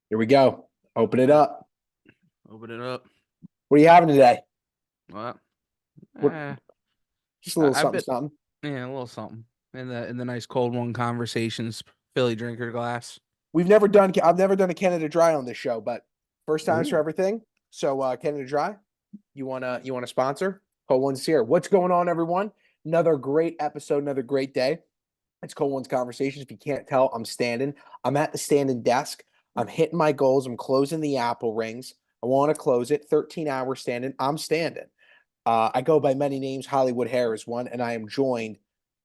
Here we go. Open it up. Open it up. What are you having today? Well, What? eh, Just a little I've something, been something. yeah, a little something in the nice cold one conversations Philly drinker glass. I've never done a Canada Dry on this show, but first times for Ooh. everything. So Canada Dry, you wanna sponsor? Cold One's here. What's going on, everyone? Another great episode, another great day. It's Cold One's Conversations. If you can't tell, I'm standing. I'm at the standing desk. I'm hitting my goals. I'm closing the Apple rings. I want to close it. 13 hours standing. I'm standing. I go by many names. Hollywood Hair is one, and I am joined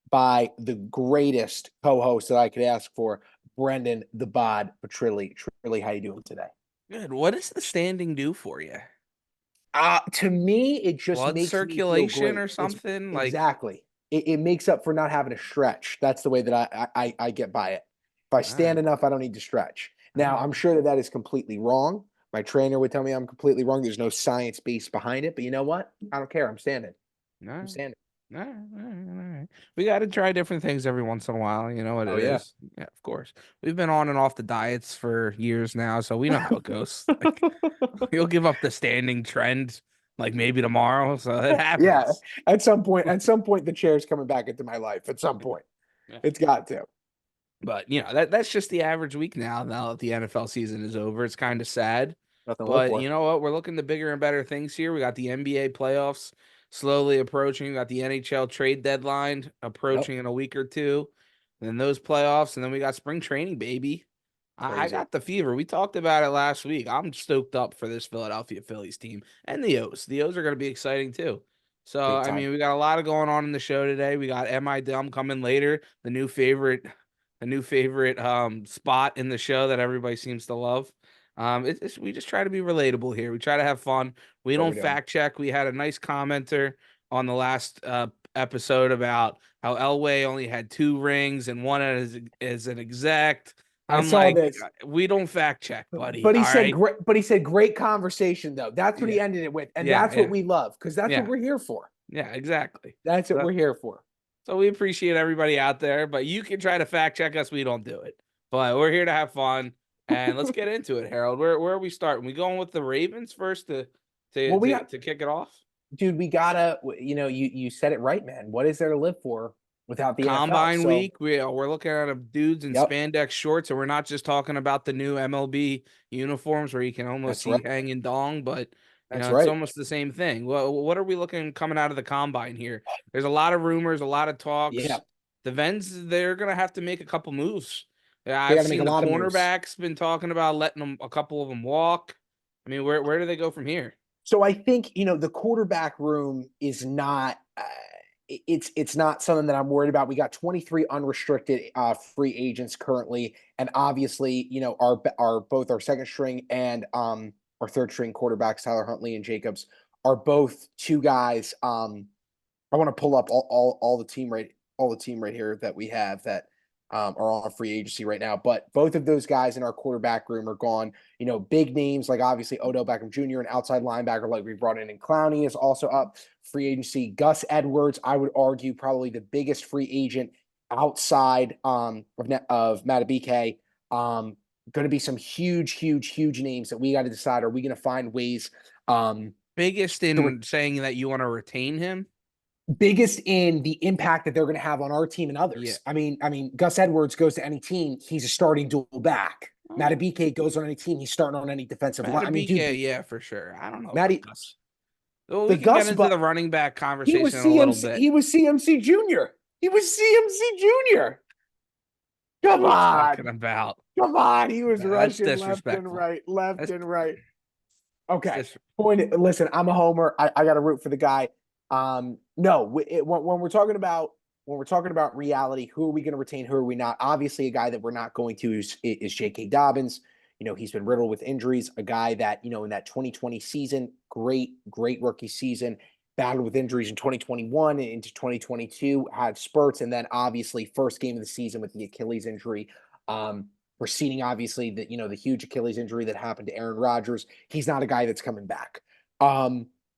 by the greatest co-host that I could ask for, Brendan the Bod Petrilli. Petrilli, how you doing today? Good. What does the standing do for you? To me, it just Blood makes me feel circulation great. or It's something? exactly. It makes up for not having to stretch. That's the way that I get by it. If I All stand right. enough, I don't need to stretch. All Now, right. I'm sure that that is completely wrong. My trainer would tell me I'm completely wrong. There's no science base behind it, but you know what? I don't care. I'm standing. All I'm right. standing. All right. All right. All right. We got to try different things every once in a while. You know what Oh it yeah. is. Yeah, of course. We've been on and off the diets for years now, so we know how it goes. Like you'll give up the standing trend like maybe tomorrow, so it Yeah. happens. At some point, the chair's coming back into my life. At some point, Yeah. it's got to. But that's just the average week now. Now that the NFL season is over, it's kind of sad. Nothing to live But for. you know what? We're looking to bigger and better things here. We got the NBA playoffs slowly approaching. We got the NHL trade deadline Yep. approaching in a week or two. Then those playoffs, and then we got spring training, baby. I Crazy. got the fever. We talked about it last week. I'm stoked up for this Philadelphia Phillies team and the O's. The O's are going to be exciting too. So, Big I time. mean, we got a lot of going on in the show today. We got Am I Dumb coming later, the new favorite spot in the show that everybody seems to love. We just try to be relatable here. We try to have fun. We What don't we doing? fact check. We had a nice commenter on the last episode about how Elway only had 2 rings and one as an exec. I I'm saw like, this, we don't fact check, buddy. but he All said right. great. But he said great conversation though. That's what he Yeah. ended it with, and Yeah. that's what Yeah. we love because that's what Yeah. we're here for. Yeah. Exactly. That's what So, we're here for. so we appreciate everybody out there, but you can try to fact check us. We don't do it, but we're here to have fun. And let's get into it, Harold. Where are we starting? We going with the Ravens first to to Well, we to, got, to kick it off? dude. We gotta. You said it right, man. What is there to live for without the NFL? Combine So, week. We're looking at dudes in yep, spandex shorts, and we're not just talking about the new MLB uniforms where you can almost that's right. see hanging dong, but That's it's right. almost the same thing. What are we looking coming out of the combine here? There's a lot of rumors, a lot of Yeah, talks. The Vens, they're gonna have to make a couple moves. Yeah, they I've got to make a seen the lot of moves. cornerbacks been talking about letting them a couple of them walk. I mean, where do they go from here? So I think the quarterback room is not. It's not something that I'm worried about. We got 23 unrestricted free agents currently, and obviously, our both our second string and our third string quarterbacks, Tyler Huntley and Jacobs, are both two guys. I want to pull up all the team right here that we have that are on free agency right now. But both of those guys in our quarterback room are gone. Big names like obviously Odell Beckham Jr., an outside linebacker like we brought in Clowney is also up free agency. Gus Edwards, I would argue, probably the biggest free agent outside of Matabike. Going to be some huge, huge, huge names that we got to decide. Are we going to find ways? Biggest To in saying that you want to retain him? biggest in the impact that they're going to have on our team and Yeah. others. I mean, Gus Edwards goes to any team, he's a starting dual back. Matabike goes on any team, he's starting on any defensive line. I mean, dude, Matabike, yeah, for sure. I don't know about Matty, Gus. Well, the we can get Gus, into but the running back he was conversation in a little CMC, bit. he was CMC Junior. He was CMC Junior. What Come are you talking on, about? come on. He was That's rushing disrespectful. left That's and right. that's Okay. dis- Listen, I'm a homer. I got to root for the guy. No, when we're talking about reality, who are we going to retain? Who are we not? Obviously, a guy that we're not going to is J.K. Dobbins. He's been riddled with injuries. A guy that in that 2020 season, great rookie season, battled with injuries in 2021 and into 2022, had spurts, and then obviously first game of the season with the Achilles injury. Preceding obviously the huge Achilles injury that happened to Aaron Rodgers. He's not a guy that's coming back.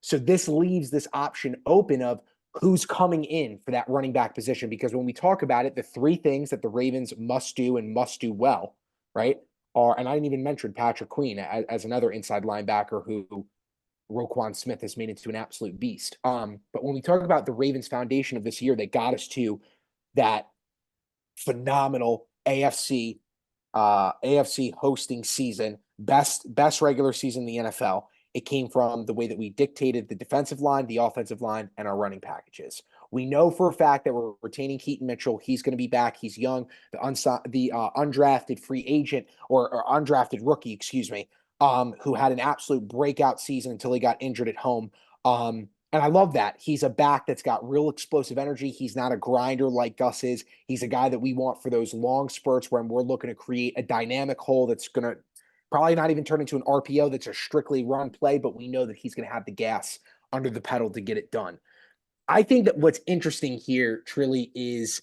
So this leaves this option open of who's coming in for that running back position. Because when we talk about it, the three things that the Ravens must do and must do well, right? are, and I didn't even mention Patrick Queen as another inside linebacker who Roquan Smith has made into an absolute beast. But when we talk about the Ravens foundation of this year, they got us to that phenomenal AFC hosting season, best regular season in the NFL. It came from the way that we dictated the defensive line, the offensive line, and our running packages. We know for a fact that we're retaining Keaton Mitchell. He's going to be back. He's young. The undrafted free agent or undrafted rookie, excuse me, who had an absolute breakout season until he got injured at home. And I love that. He's a back that's got real explosive energy. He's not a grinder like Gus is. He's a guy that we want for those long spurts when we're looking to create a dynamic hole that's going to probably not even turn into an RPO that's a strictly run play, but we know that he's going to have the gas under the pedal to get it done. I think that what's interesting here, Trilly, is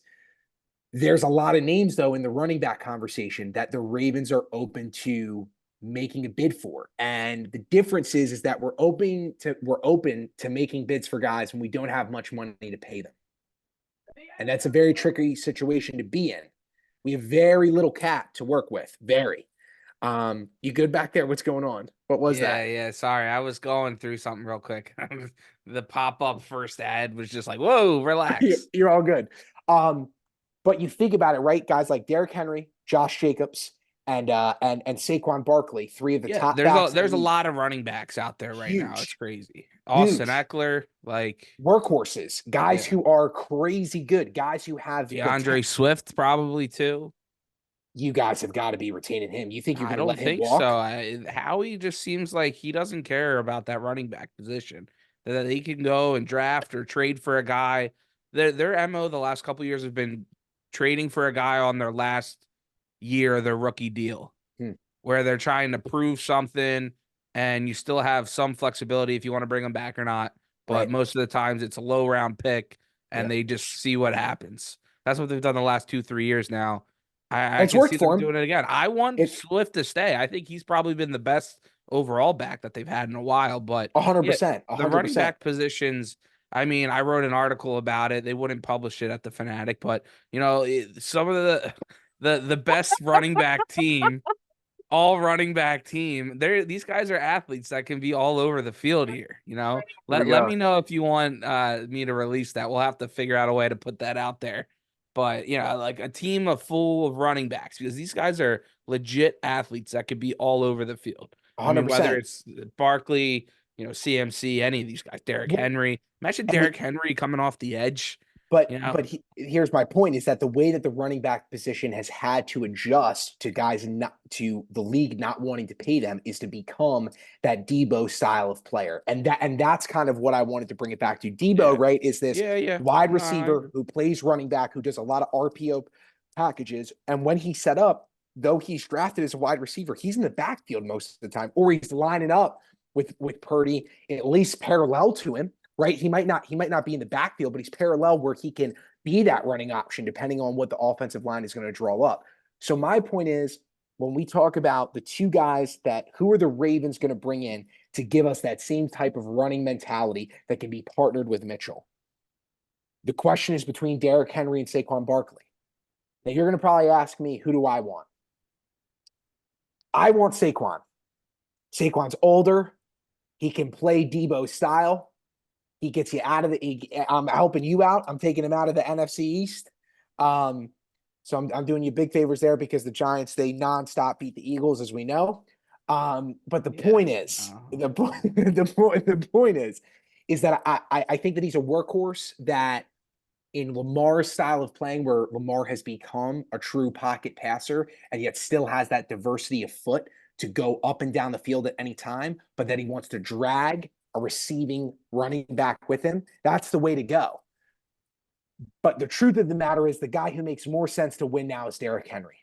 there's a lot of names, though, in the running back conversation that the Ravens are open to making a bid for. And the difference is that we're open to making bids for guys when we don't have much money to pay them. And that's a very tricky situation to be in. We have very little cap to work with. Very. You good back there? What's going on? What was that? Yeah. Sorry, I was going through something real quick. The pop-up first ad was just like, whoa, relax. You're all good. But you think about it, right? Guys like Derrick Henry, Josh Jacobs, and Saquon Barkley, three of the top backs. There's a lot of running backs out there right now. It's Huge. crazy. Austin Eckler, like workhorses, guys who are crazy good, guys who have DeAndre Swift probably too. You guys have got to be retaining him. You think you're going to let him think walk? So. Howie just seems like he doesn't care about that running back position. That he can go and draft or trade for a guy. Their MO the last couple of years have been trading for a guy on their last year of their rookie deal, where they're trying to prove something, and you still have some flexibility if you want to bring them back or not. But most of the times it's a low round pick, and they just see what happens. That's what they've done the last 2-3 years now. I can see them doing it again. I want Swift to stay. I think he's probably been the best overall back that they've had in a while. But 100%, the running back positions. I mean, I wrote an article about it. They wouldn't publish it at the Fanatic, but some of the best running back team, all running back team. These guys are athletes that can be all over the field here. Let me know if you want me to release that. We'll have to figure out a way to put that out there. But like a team full of running backs, because these guys are legit athletes that could be all over the field. 100%. I mean, whether it's Barkley, CMC, any of these guys, Derrick Henry. Imagine Derrick Henry coming off the edge. But here's my point: is that the way that the running back position has had to adjust to guys not to the league not wanting to pay them is to become that Debo style of player, and that's kind of what I wanted to bring it back to. Debo, right, is this wide receiver who plays running back, who does a lot of RPO packages, and when he's set up, though he's drafted as a wide receiver, he's in the backfield most of the time, or he's lining up with Purdy at least parallel to him. Right, he might not be in the backfield, but he's parallel where he can be that running option depending on what the offensive line is going to draw up. So my point is, when we talk about the two guys who are the Ravens going to bring in to give us that same type of running mentality that can be partnered with Mitchell, the question is between Derrick Henry and Saquon Barkley. Now you're going to probably ask me, who do I want? I want Saquon. Saquon's older. He can play Debo style. He gets you out of I'm helping you out. I'm taking him out of the NFC East. So I'm doing you big favors there because the Giants, they nonstop beat the Eagles, as we know. But the point is, the point is that I think that he's a workhorse that in Lamar's style of playing, where Lamar has become a true pocket passer and yet still has that diversity of foot to go up and down the field at any time, but that he wants to drag a receiving running back with him, that's the way to go. But the truth of the matter is the guy who makes more sense to win now is Derrick Henry.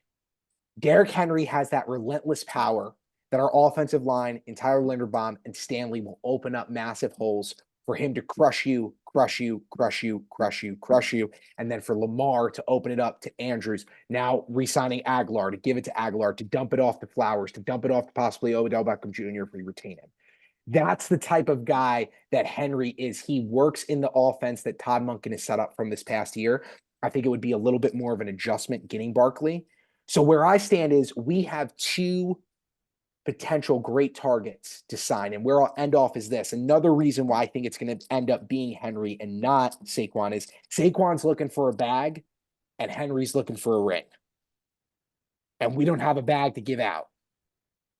Derrick Henry has that relentless power that our offensive line, and Tyler Linderbaum and Stanley will open up massive holes for him to crush you, and then for Lamar to open it up to Andrews, now re-signing Aguilar, to give it to Aguilar, to dump it off to Flowers, to dump it off to possibly Odell Beckham Jr. if we retain him. That's the type of guy that Henry is. He works in the offense that Todd Monken has set up from this past year. I think it would be a little bit more of an adjustment getting Barkley. So where I stand is we have two potential great targets to sign. And where I'll end off is this. Another reason why I think it's going to end up being Henry and not Saquon is Saquon's looking for a bag and Henry's looking for a ring. And we don't have a bag to give out.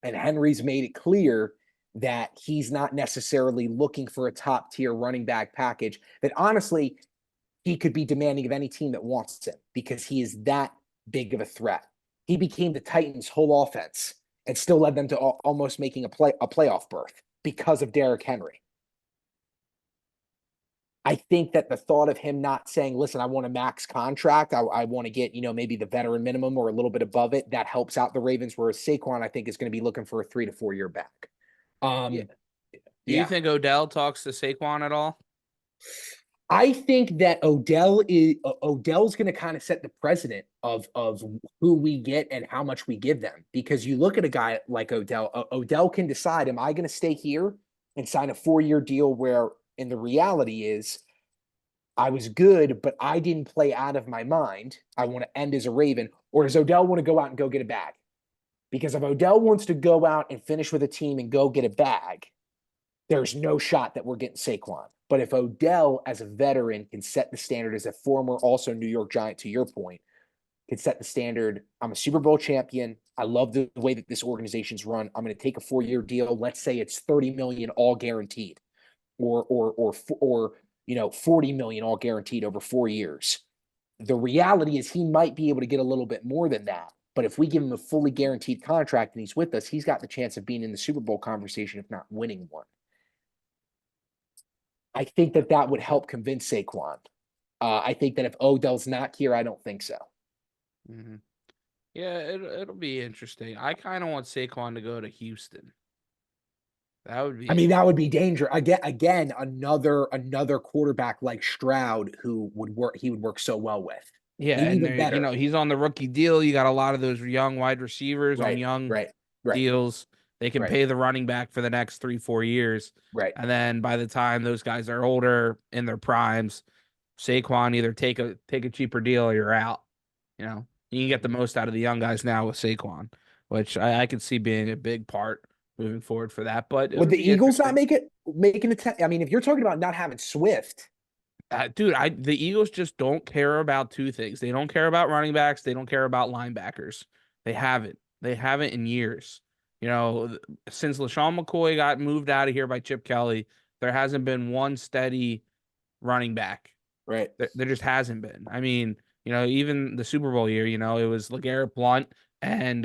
And Henry's made it clear that he's not necessarily looking for a top tier running back package, that honestly, he could be demanding of any team that wants him because he is that big of a threat. He became the Titans' whole offense and still led them to almost making a playoff berth because of Derrick Henry. I think that the thought of him not saying, listen, I want a max contract. I want to get, maybe the veteran minimum or a little bit above it. That helps out the Ravens. Whereas Saquon, I think, is going to be looking for a 3 to 4 year back. Yeah. Do you Yeah. think Odell talks to Saquon at all? I think that Odell's going to kind of set the precedent of who we get and how much we give them. Because you look at a guy like Odell, Odell can decide, am I going to stay here and sign a 4-year deal where, and the reality is, I was good, but I didn't play out of my mind. I want to end as a Raven. Or does Odell want to go out and go get a bag? Because if Odell wants to go out and finish with a team and go get a bag, there's no shot that we're getting Saquon. But if Odell, as a veteran, can set the standard as a former also New York Giant, to your point, can set the standard. I'm a Super Bowl champion. I love the way that this organization's run. I'm going to take a 4-year deal. Let's say it's 30 million all guaranteed, or 40 million all guaranteed over 4 years. The reality is he might be able to get a little bit more than that. But if we give him a fully guaranteed contract and he's with us, he's got the chance of being in the Super Bowl conversation, if not winning one. I think that would help convince Saquon. I think that if Odell's not here, I don't think so. Mm-hmm. Yeah, it'll be interesting. I kind of want Saquon to go to Houston. That would be. I mean, that would be danger. Again, another quarterback like Stroud who would work. He would work so well with. Yeah, Maybe and even better. he's on the rookie deal. You got a lot of those young wide receivers on Right, young right, right, deals. They can right, pay the running back for the next 3-4 years. right. And then by the time those guys are older in their primes, Saquon either take a cheaper deal or you're out. You know, you can get the most out of the young guys now with Saquon, which I could see being a big part moving forward for that. But it Would would the be Eagles not interesting. make an attempt? I mean, if you're talking about not having Swift, Dude, the Eagles just don't care about two things. They don't care about running backs. They don't care about linebackers. They haven't. They haven't in years. You know, since LaShawn McCoy got moved out of here by Chip Kelly, there hasn't been one steady running back. right? There just hasn't been. I mean, even the Super Bowl year, it was LeGarrette Blount and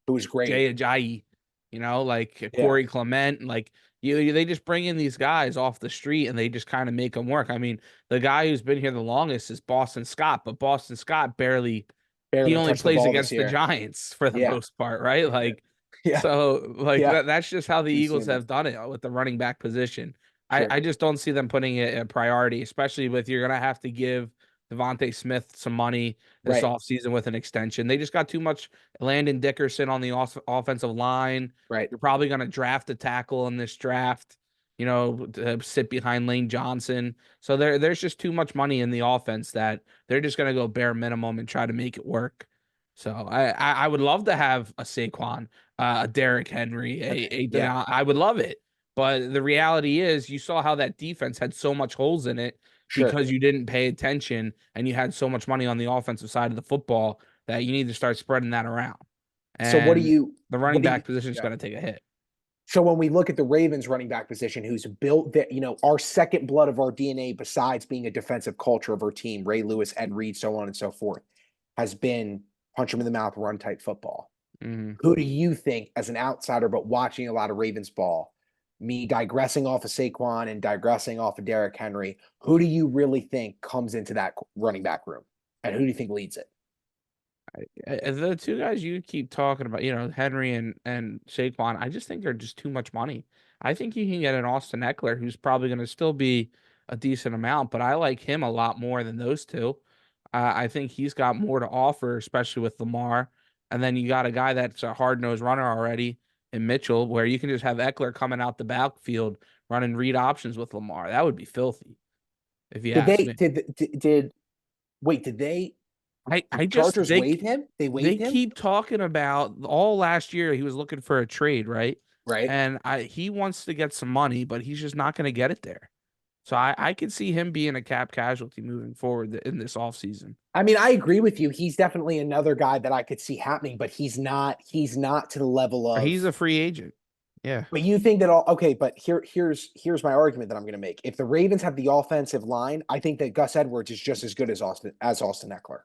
Who was great. Jay Ajayi, like Yeah, Corey Clement, like they just bring in these guys off the street and they just kind of make them work. I mean, the guy who's been here the longest is Boston Scott, but Boston Scott he barely only touched the plays ball this against the year. Giants for the Yeah, most part, right? yeah, Like, yeah, so like yeah. that's just how the Too Eagles soon. have done it with the running back position. Sure. I just don't see them putting it a priority, especially with you're gonna have to give Devontae Smith some money this Right, offseason with an extension. They just got too much Landon Dickerson on the offensive line. right. You're probably going to draft a tackle in this draft, to sit behind Lane Johnson. So there's just too much money in the offense that they're just going to go bare minimum and try to make it work. So I would love to have a Saquon, a Derrick Henry, Yeah, I would love it. But the reality is, you saw how that defense had so much holes in it sure. because you didn't pay attention and you had so much money on the offensive side of the football that you need to start spreading that around. So And the running what do you back position is yeah. going to take a hit. So when we look at the Ravens running back position, who's built that, our second blood of our DNA, besides being a defensive culture of our team, Ray Lewis, Ed Reed, so on and so forth, has been punch him in the mouth, run type football. Mm-hmm. Who do you think, as an outsider, but watching a lot of Ravens ball, me digressing off of Saquon and digressing off of Derrick Henry, who do you really think comes into that running back room? And who do you think leads it? The two guys you keep talking about, Henry and Saquon, I just think they're just too much money. I think you can get an Austin Eckler who's probably going to still be a decent amount, but I like him a lot more than those two. I think he's got more to offer, especially with Lamar. And then you got a guy that's a hard-nosed runner already in Mitchell, where you can just have Eckler coming out the backfield running read options with Lamar. That would be filthy, if you Did ask they me. did wait, did they I just Chargers waive him. They they waived him, keep talking about all last year he was looking for a trade, right? right? And he wants to get some money, but he's just not going to get it there. So I could see him being a cap casualty moving forward in this offseason. I mean, I agree with you. He's definitely another guy that I could see happening, but he's not to the level of. He's a free agent. Yeah. But you think that all okay, but here's my argument that I'm going to make. If the Ravens have the offensive line, I think that Gus Edwards is just as good as Austin Eckler.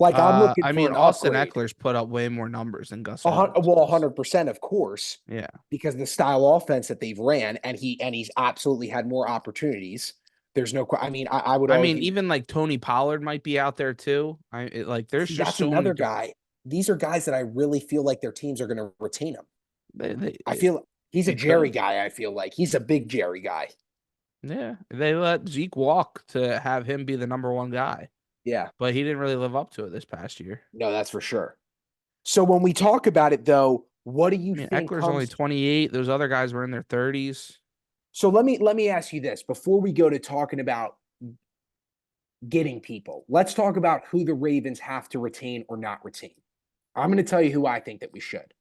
Like I'm looking I for mean, an Austin upgrade. Eckler's put up way more numbers than Gus Edwards Well, does. 100%, of course, Yeah. because the style offense that they've ran, and he's absolutely had more opportunities. There's no. I mean, I would I mean, argue. even like Tony Pollard might be out there too. There's See, just that's so many another different. guy. These are guys that I really feel like their teams are going to retain him. I They, feel he's a they Jerry could. guy. I feel like he's a big Jerry guy. Yeah. They let Zeke walk to have him be the number one guy, Yeah, but he didn't really live up to it this past year. no, that's for sure. So when we talk about it, though, what do you I mean, think Eckler's only comes? 28. Those other guys were in their 30s. So let me ask you this before we go to talking about getting people. Let's talk about who the Ravens have to retain or not retain. I'm going to tell you who I think that we should.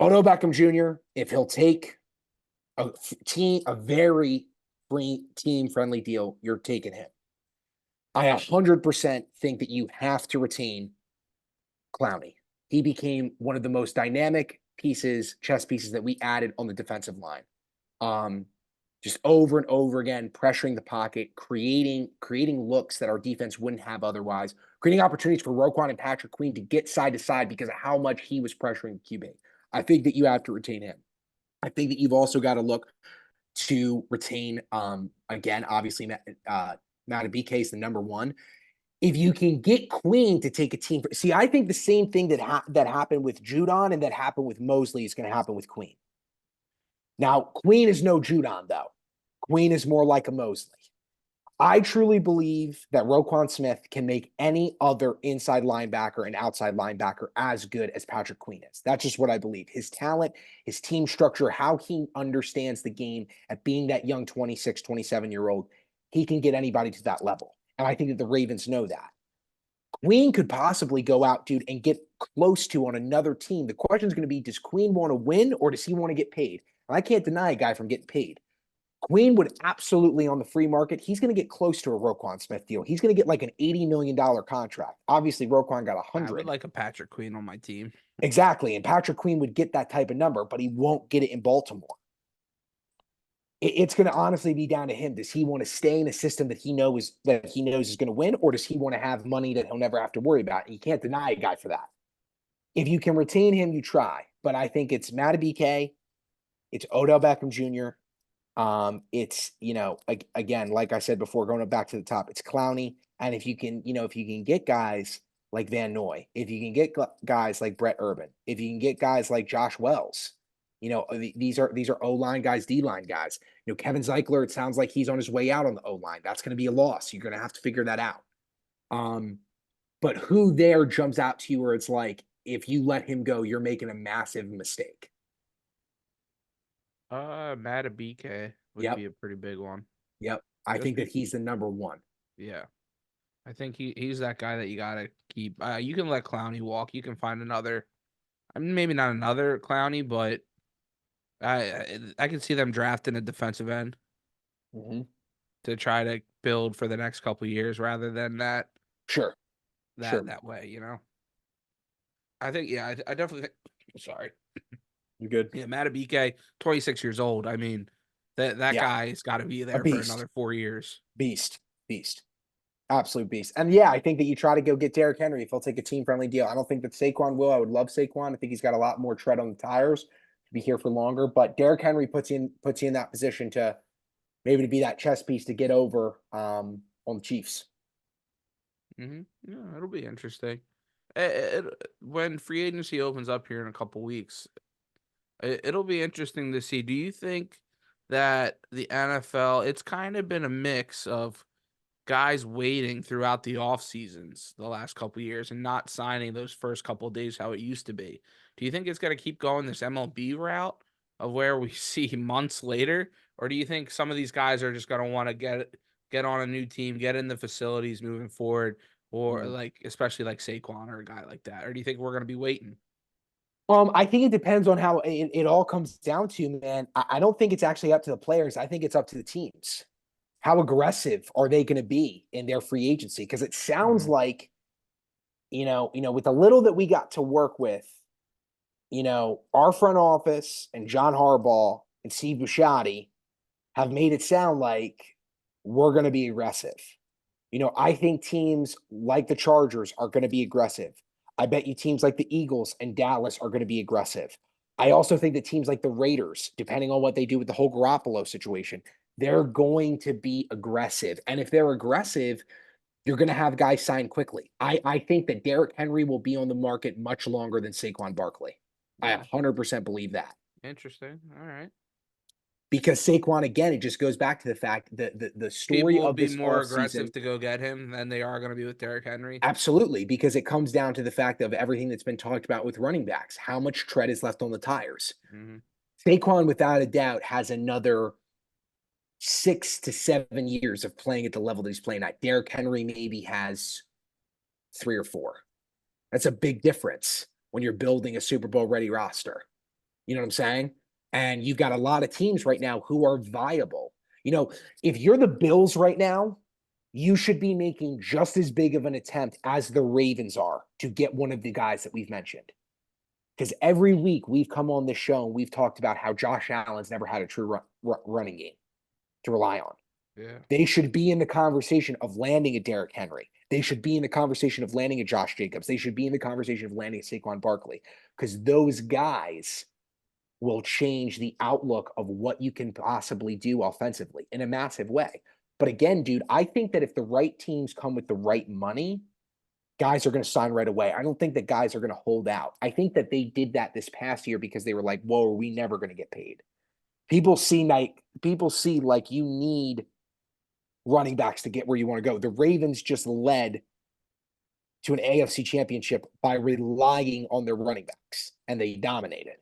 Odell Beckham Jr. If he'll take a very free team friendly deal, you're taking him. I 100% think that you have to retain Clowney. He became one of the most dynamic chess pieces that we added on the defensive line. Just over and over again, pressuring the pocket, creating looks that our defense wouldn't have otherwise, creating opportunities for Roquan and Patrick Queen to get side to side because of how much he was pressuring the QB. I think that you have to retain him. I think that you've also got to look to retain, again, obviously, BK is the number one. If you can get Queen to take a team, see, I think the same thing that happened with Judon and that happened with Mosley is going to happen with Queen. Now, Queen is no Judon, though. Queen is more like a Mosley. I truly believe that Roquan Smith can make any other inside linebacker and outside linebacker as good as Patrick Queen is. That's just what I believe. His talent, his team structure, how he understands the game at being that young 26, 27-year-old, he can get anybody to that level. And I think that the Ravens know that. Queen could possibly go out, dude, and get close to on another team. The question is going to be, does Queen want to win or does he want to get paid? And I can't deny a guy from getting paid. Queen would absolutely on the free market. He's going to get close to a Roquan Smith deal. He's going to get like an $80 million contract. Obviously, Roquan got I would 100. like a Patrick Queen on my team. Exactly. And Patrick Queen would get that type of number, but he won't get it in Baltimore. It's going to honestly be down to him. Does he want to stay in a system that he knows is going to win, or does he want to have money that he'll never have to worry about? And you can't deny a guy for that. If you can retain him, you try. But I think it's BK, it's Odell Beckham Jr., it's, again, like I said before, going back to the top, it's Clowney. And if you can get guys like Van Noy, if you can get guys like Brett Urban, if you can get guys like Josh Wells, these are O-line guys, D-line guys. Kevin Zeichler, it sounds like he's on his way out on the O-line. That's going to be a loss. You're going to have to figure that out. But who there jumps out to you where it's like, if you let him go, you're making a massive mistake. Matt BK would Yep. be a pretty big one. Yep. I think that he's the number one. Yeah. I think he's that guy that you gotta keep. You can let Clowney walk. You can find another. I mean, maybe not another Clowney, but I can see them drafting a defensive end to try to build for the next couple years rather than that. Sure. That way. I think I definitely think. Sorry. You're good. Yeah, Matabike, 26 years old. I mean, that guy's got to be there for another 4 years. Beast. Absolute beast. And yeah, I think that you try to go get Derrick Henry if he'll take a team-friendly deal. I don't think that Saquon will. I would love Saquon. I think he's got a lot more tread on the tires to be here for longer. But Derrick Henry puts you in that position to maybe to be that chess piece to get over on the Chiefs. Yeah, it'll be interesting. When free agency opens up here in a couple weeks, it'll be interesting to see. Do you think that the NFL, it's kind of been a mix of guys waiting throughout the off seasons the last couple years and not signing those first couple of days how it used to be? Do you think it's going to keep going this MLB route of where we see months later, or do you think some of these guys are just going to want to get on a new team, get in the facilities moving forward, or Mhm. like especially like Saquon or a guy like that? Or do you think we're going to be waiting? I think it depends on how it all comes down to, man. I don't think it's actually up to the players. I think it's up to the teams. How aggressive are they going to be in their free agency? Because it sounds Mhm. like, with the little that we got to work with, our front office and John Harbaugh and Steve Bisciotti have made it sound like we're going to be aggressive. I think teams like the Chargers are going to be aggressive. I bet you teams like the Eagles and Dallas are going to be aggressive. I also think that teams like the Raiders, depending on what they do with the whole Garoppolo situation, they're going to be aggressive. And if they're aggressive, you're going to have guys sign quickly. I think that Derrick Henry will be on the market much longer than Saquon Barkley. I Mm, 100% believe that. interesting. All right. Because Saquon, again, it just goes back to the fact that the People story will of be this more offseason. aggressive to go get him than they are going to be with Derrick Henry. Absolutely, because it comes down to the fact of everything that's been talked about with running backs. How much tread is left on the tires? Mm-hmm. Saquon, without a doubt, has another 6 to 7 years of playing at the level that he's playing at. Derrick Henry maybe has 3 or 4. That's a big difference when you're building a Super Bowl ready roster. You know what I'm saying? And you've got a lot of teams right now who are viable. If you're the Bills right now, you should be making just as big of an attempt as the Ravens are to get one of the guys that we've mentioned. Because every week we've come on this show and we've talked about how Josh Allen's never had a true running game to rely on. Yeah. They should be in the conversation of landing a Derrick Henry. They should be in the conversation of landing a Josh Jacobs. They should be in the conversation of landing a Saquon Barkley because those guys will change the outlook of what you can possibly do offensively in a massive way. But again, dude, I think that if the right teams come with the right money, guys are going to sign right away. I don't think that guys are going to hold out. I think that they did that this past year because they were like, "Whoa, are we never going to get paid?" People see like you need running backs to get where you want to go. The Ravens just led to an AFC championship by relying on their running backs, and they dominated.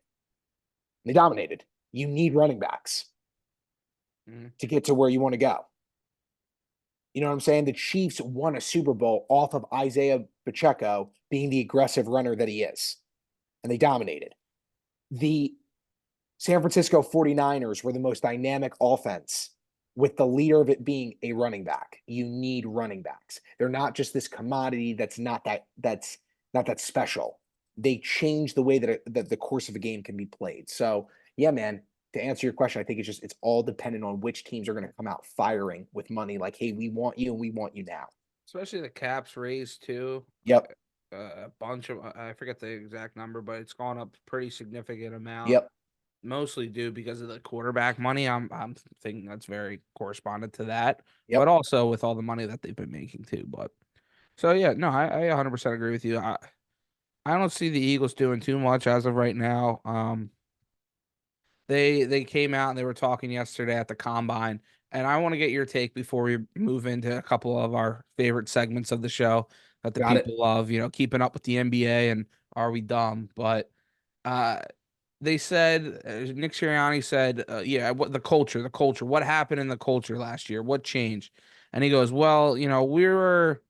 They dominated. You need running backs Mm-hmm. to get to where you want to go. You know what I'm saying? The Chiefs won a Super Bowl off of Isaiah Pacheco being the aggressive runner that he is, and they dominated. The San Francisco 49ers were the most dynamic offense with the leader of it being a running back. You need running backs. They're not just this commodity that's not that special. They change the way that the course of a game can be played. So, yeah, man, to answer your question, I think it's all dependent on which teams are going to come out firing with money like, "Hey, we want you and we want you now." Especially the caps raised too. Yep. A bunch of I forget the exact number, but it's gone up pretty significant amount. Yep. Mostly due because of the quarterback money. I'm thinking that's very correspondent to that, but Yep. also with all the money that they've been making too. But so yeah, no, I 100% agree with you. I don't see the Eagles doing too much as of right now. They came out and they were talking yesterday at the combine, and I want to get your take before we move into a couple of our favorite segments of the show that the Got it. people love. Keeping up with the NBA and are we dumb? But uh, they said Nick Sirianni said, "Yeah, what the culture. What happened in the culture last year? What changed?" And he goes, "Well, we were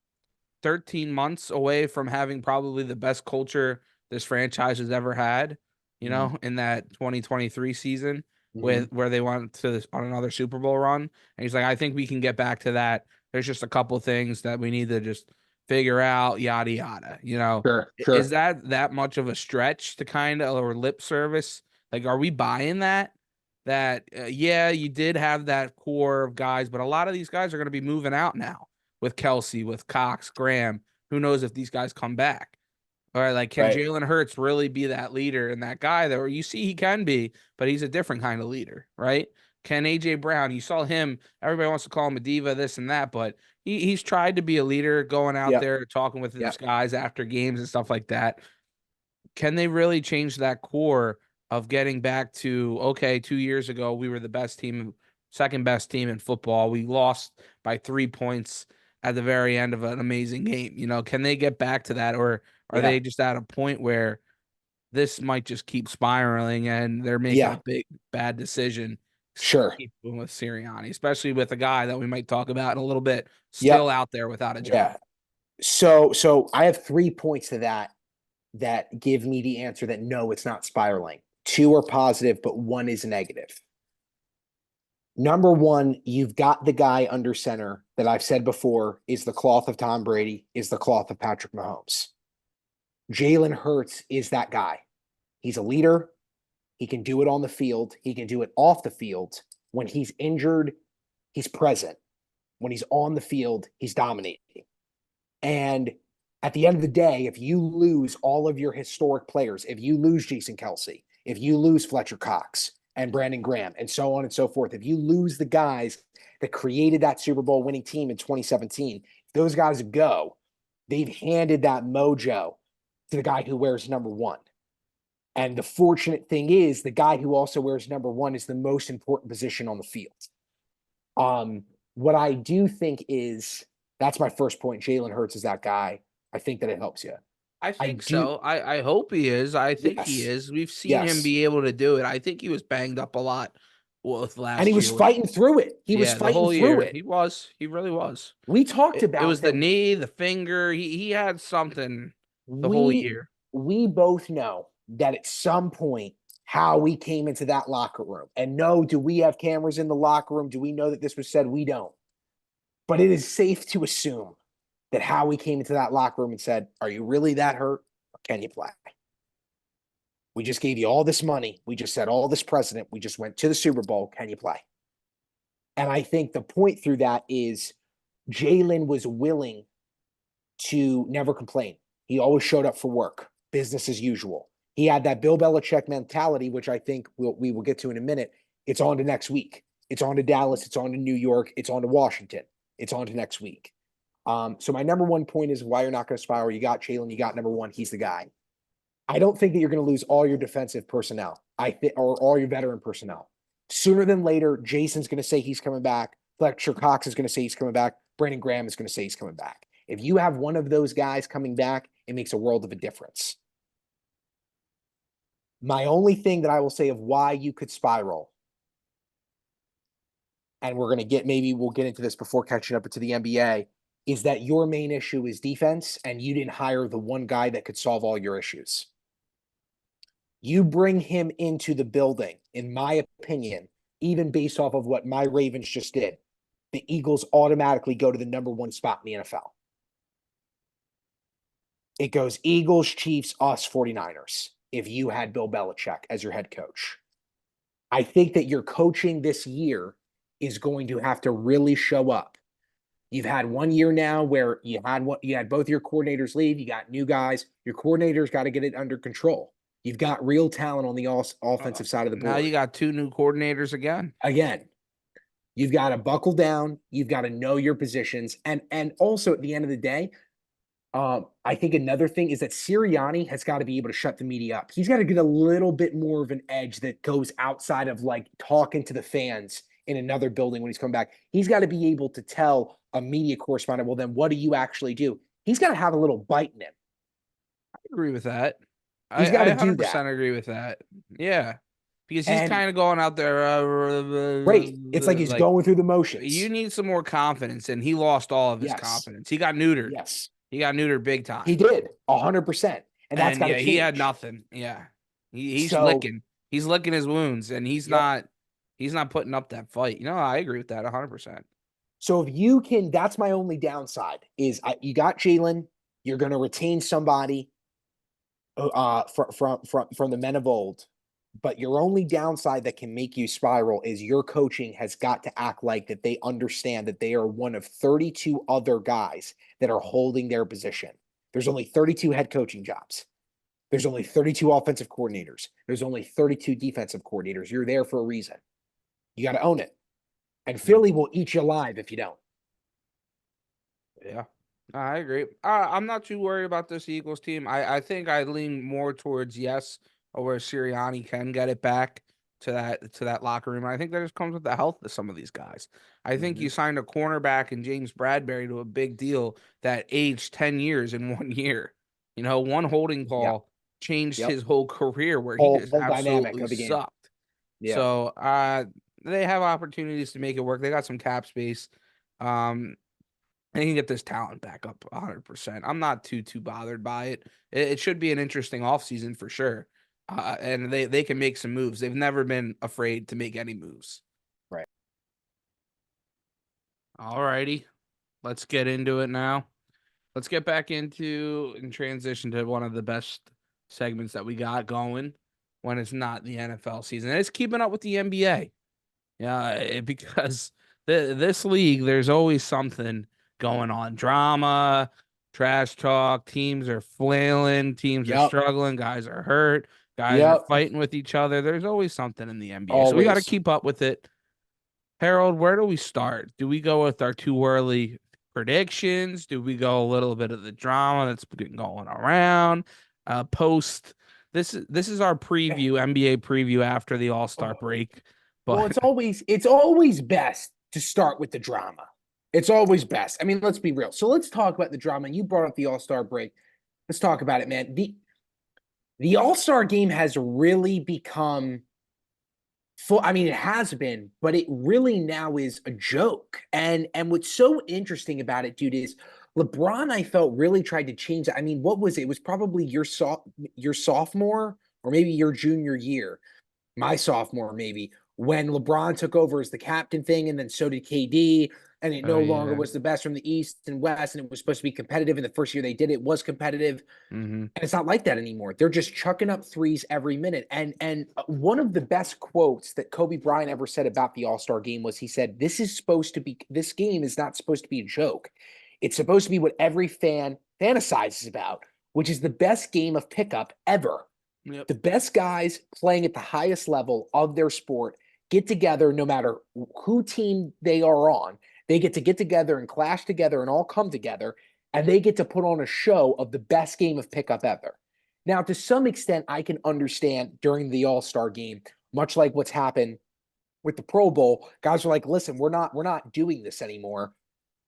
13 months away from having probably the best culture this franchise has ever had, Mm-hmm. in that 2023 season Mm-hmm. with where they went on another Super Bowl run. And he's like, I think we can get back to that. There's just a couple things that we need to just figure out, yada yada. Sure. Is Sure. that much of a stretch to kind of or lip service? Like, are we buying that? That yeah, you did have that core of guys, but a lot of these guys are going to be moving out now with Kelsey, with Cox, Graham. Who knows if these guys come back? All right, like can Right. Jalen Hurts really be that leader and that guy that you see he can be, but he's a different kind of leader, right? Can AJ Brown, you saw him, everybody wants to call him a diva, this and that, but he's tried to be a leader, going out Yep. there talking with his Yep. guys after games and stuff like that. Can they really change that core of getting back to, okay, 2 years ago, we were the best team, second best team in football. We lost by 3 points at the very end of an amazing game. Can they get back to that? Or are Yeah. they just at a point where this might just keep spiraling and they're making a Yeah. big bad decision Sure. keep going with Sirianni, especially with a guy that we might talk about in a little bit, still Yep. out there without a Yeah. job. So I have 3 points to that give me the answer that no, it's not spiraling. Two are positive, but one is negative. Number one, you've got the guy under center that I've said before is the cloth of Tom Brady, is the cloth of Patrick Mahomes. Jalen Hurts is that guy. He's a leader. He can do it on the field. He can do it off the field. When he's injured, he's present. When he's on the field, he's dominating. And at the end of the day, if you lose all of your historic players, if you lose Jason Kelsey, if you lose Fletcher Cox and Brandon Graham, and so on and so forth, if you lose the guys that created that Super Bowl winning team in 2017, if those guys go, they've handed that mojo to the guy who wears number one. And the fortunate thing is, the guy who also wears number one is the most important position on the field. What I do think is that's my first point. Jalen Hurts is that guy. I think that it helps you. I I think do. so. I hope he is. I think he Yes. is. We've seen him Yes. be able to do it. I think he was banged up a lot with And he last was year. With fighting through it. He was yeah, the fighting whole through year it. he was. He really was. We talked It about was the that. knee, the finger. He had something the whole We year. we both know that at some point how we came into that locker room. And no, do we have cameras in the locker room? Do we know that this was said? We don't. But it is safe to assume that Howie came into that locker room and said, "Are you really that hurt? Or can you play? We just gave you all this money. We just set all this precedent. We just went to the Super Bowl. Can you play?" And I think the point through that is Jalen was willing to never complain. He always showed up for work, business as usual. He had that Bill Belichick mentality, which I think we will get to in a minute. It's on to next week. It's on to Dallas. It's on to New York. It's on to Washington. It's on to next week. So my number one point is why you're not going to spiral. You got Jalen. You got number one. He's the guy. I don't think that you're going to lose all your defensive personnel. Or all your veteran personnel. Sooner than later, Jason's going to say he's coming back. Fletcher Cox is going to say he's coming back. Brandon Graham is going to say he's coming back. If you have one of those guys coming back, it makes a world of a difference. My only thing that I will say of why you could spiral, and we'll get into this before catching up to the NBA, is that your main issue is defense, and you didn't hire the one guy that could solve all your issues. You bring him into the building, in my opinion, even based off of what my Ravens just did, the Eagles automatically go to the number one spot in the NFL. It goes Eagles, Chiefs, us, 49ers, if you had Bill Belichick as your head coach. I think that your coaching this year is going to have to really show up. You've had 1 year now where you had both your coordinators leave, you got new guys. Your coordinators got to get it under control. You've got real talent on the offensive side of the Now board. you got two new coordinators again. Again, you've got to buckle down. You've got to know your positions. And also at the end of the day, I think another thing is that Sirianni has got to be able to shut the media up. He's got to get a little bit more of an edge that goes outside of like talking to the fans in another building when he's coming back. He's got to be able to tell a media correspondent, well, then what do you actually do? He's got to have a little bite in him. I agree with that. He's got I to do that. 100% agree with that. Yeah. Because he's And kind of going out there great. It's like he's like going through the you motions. need some more confidence, and he lost all of his Yes. confidence. He got neutered. Yes. He got neutered big He time. did 100%. And that's And got to yeah, he had change. nothing. Yeah. He's So, licking. He's licking his wounds, and yep. he's not putting up that fight. You know, I agree with that 100%. So if you can, that's my only downside is you got Jalen, you're going to retain somebody from the men of old, but your only downside that can make you spiral is your coaching has got to act like that they understand that they are one of 32 other guys that are holding their position. There's only 32 head coaching jobs. There's only 32 offensive coordinators. There's only 32 defensive coordinators. You're there for a reason. You got to own it. And Philly will eat you alive if you don't. Yeah, I agree. I'm not too worried about this Eagles team. I think I lean more towards yes, or where Sirianni can get it back to that locker room. I think that just comes with the health of some of these guys. I think you signed a cornerback in James Bradbury to a big deal that aged 10 years in 1 year. You know, one holding Yep. call changed Yep. his whole career where he Whole just dynamic absolutely of the game. sucked. Yeah. So they have opportunities to make it work. They got some cap space. They can get this talent back up 100%. I'm not too bothered by it. It should be an interesting offseason for sure. And they can make some moves. They've never been afraid to make any moves. Right. All righty. Let's get into it now. Let's get back into and transition to one of the best segments that we got going when it's not the NFL season. And it's keeping up with the NBA. Yeah, because this league, there's always something going on. Drama, trash talk, teams are flailing, teams are Yep. struggling, guys are hurt, guys are Yep. fighting with each other. There's always something in the NBA. So we got to Always. keep up with it. Harold, where do we start? Do we go with our too early predictions? Do we go a little bit of the drama that's been going around? Post this is our preview, NBA preview after the All-Star break. Well, But it's always best to start with the drama. It's always best. I mean, let's be real. So let's talk about the drama. You brought up the All-Star break. Let's talk about it, man. The All-Star game has really become full. I mean, it has been, but it really now is a joke. And what's so interesting about it, dude, is LeBron, I felt really tried to change it. I mean, what was it? It was probably your sophomore or maybe your junior year, my sophomore, maybe, when LeBron took over as the captain thing, and then so did KD, and it oh no longer yeah. was the best from the East and West, and it was supposed to be competitive. And the first year they did it was competitive. Mm-hmm. And it's not like that anymore. They're just chucking up threes every minute. And one of the best quotes that Kobe Bryant ever said about the All-Star game was he said, this game is not supposed to be a joke. It's supposed to be what every fan fantasizes about, which is the best game of pickup ever. Yep. The best guys playing at the highest level of their sport get together no matter who team they are on. They get together and clash together and all come together, and they get to put on a show of the best game of pickup ever. Now, to some extent, I can understand during the All-Star game, much like what's happened with the Pro Bowl, guys are like, listen, we're not doing this anymore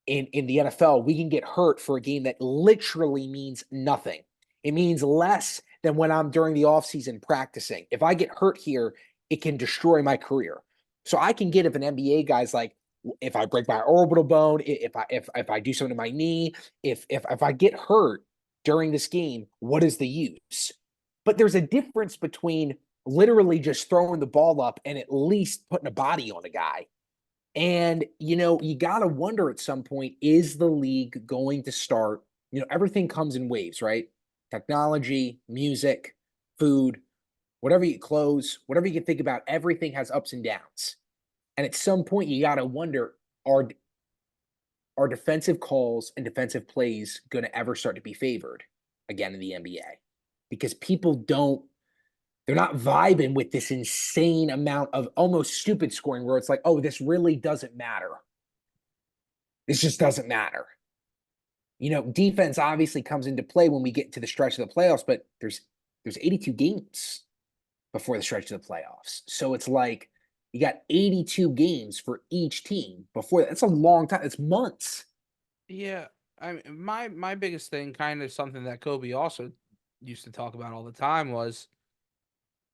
in the NFL. We can get hurt for a game that literally means nothing. It means less than when I'm during the offseason practicing. If I get hurt here, it can destroy my career. So I can get if an NBA guy's like, if I break my orbital bone, if I do something to my knee, if I get hurt during this game, what is the use? But there's a difference between literally just throwing the ball up and at least putting a body on a guy. And you got to wonder at some point, is the league going to start? Everything comes in waves, right? Technology, music, food, whatever you clothes, whatever you can think about, everything has ups and downs. And at some point, you got to wonder, are defensive calls and defensive plays going to ever start to be favored again in the NBA? Because they're not vibing with this insane amount of almost stupid scoring where it's like, oh, this really doesn't matter. This just doesn't matter. Defense obviously comes into play when we get into the stretch of the playoffs, but there's 82 games before the stretch of the playoffs. So it's like you got 82 games for each team before that. That's a long time. It's months. Yeah. I mean, my biggest thing, kind of something that Kobe also used to talk about all the time, was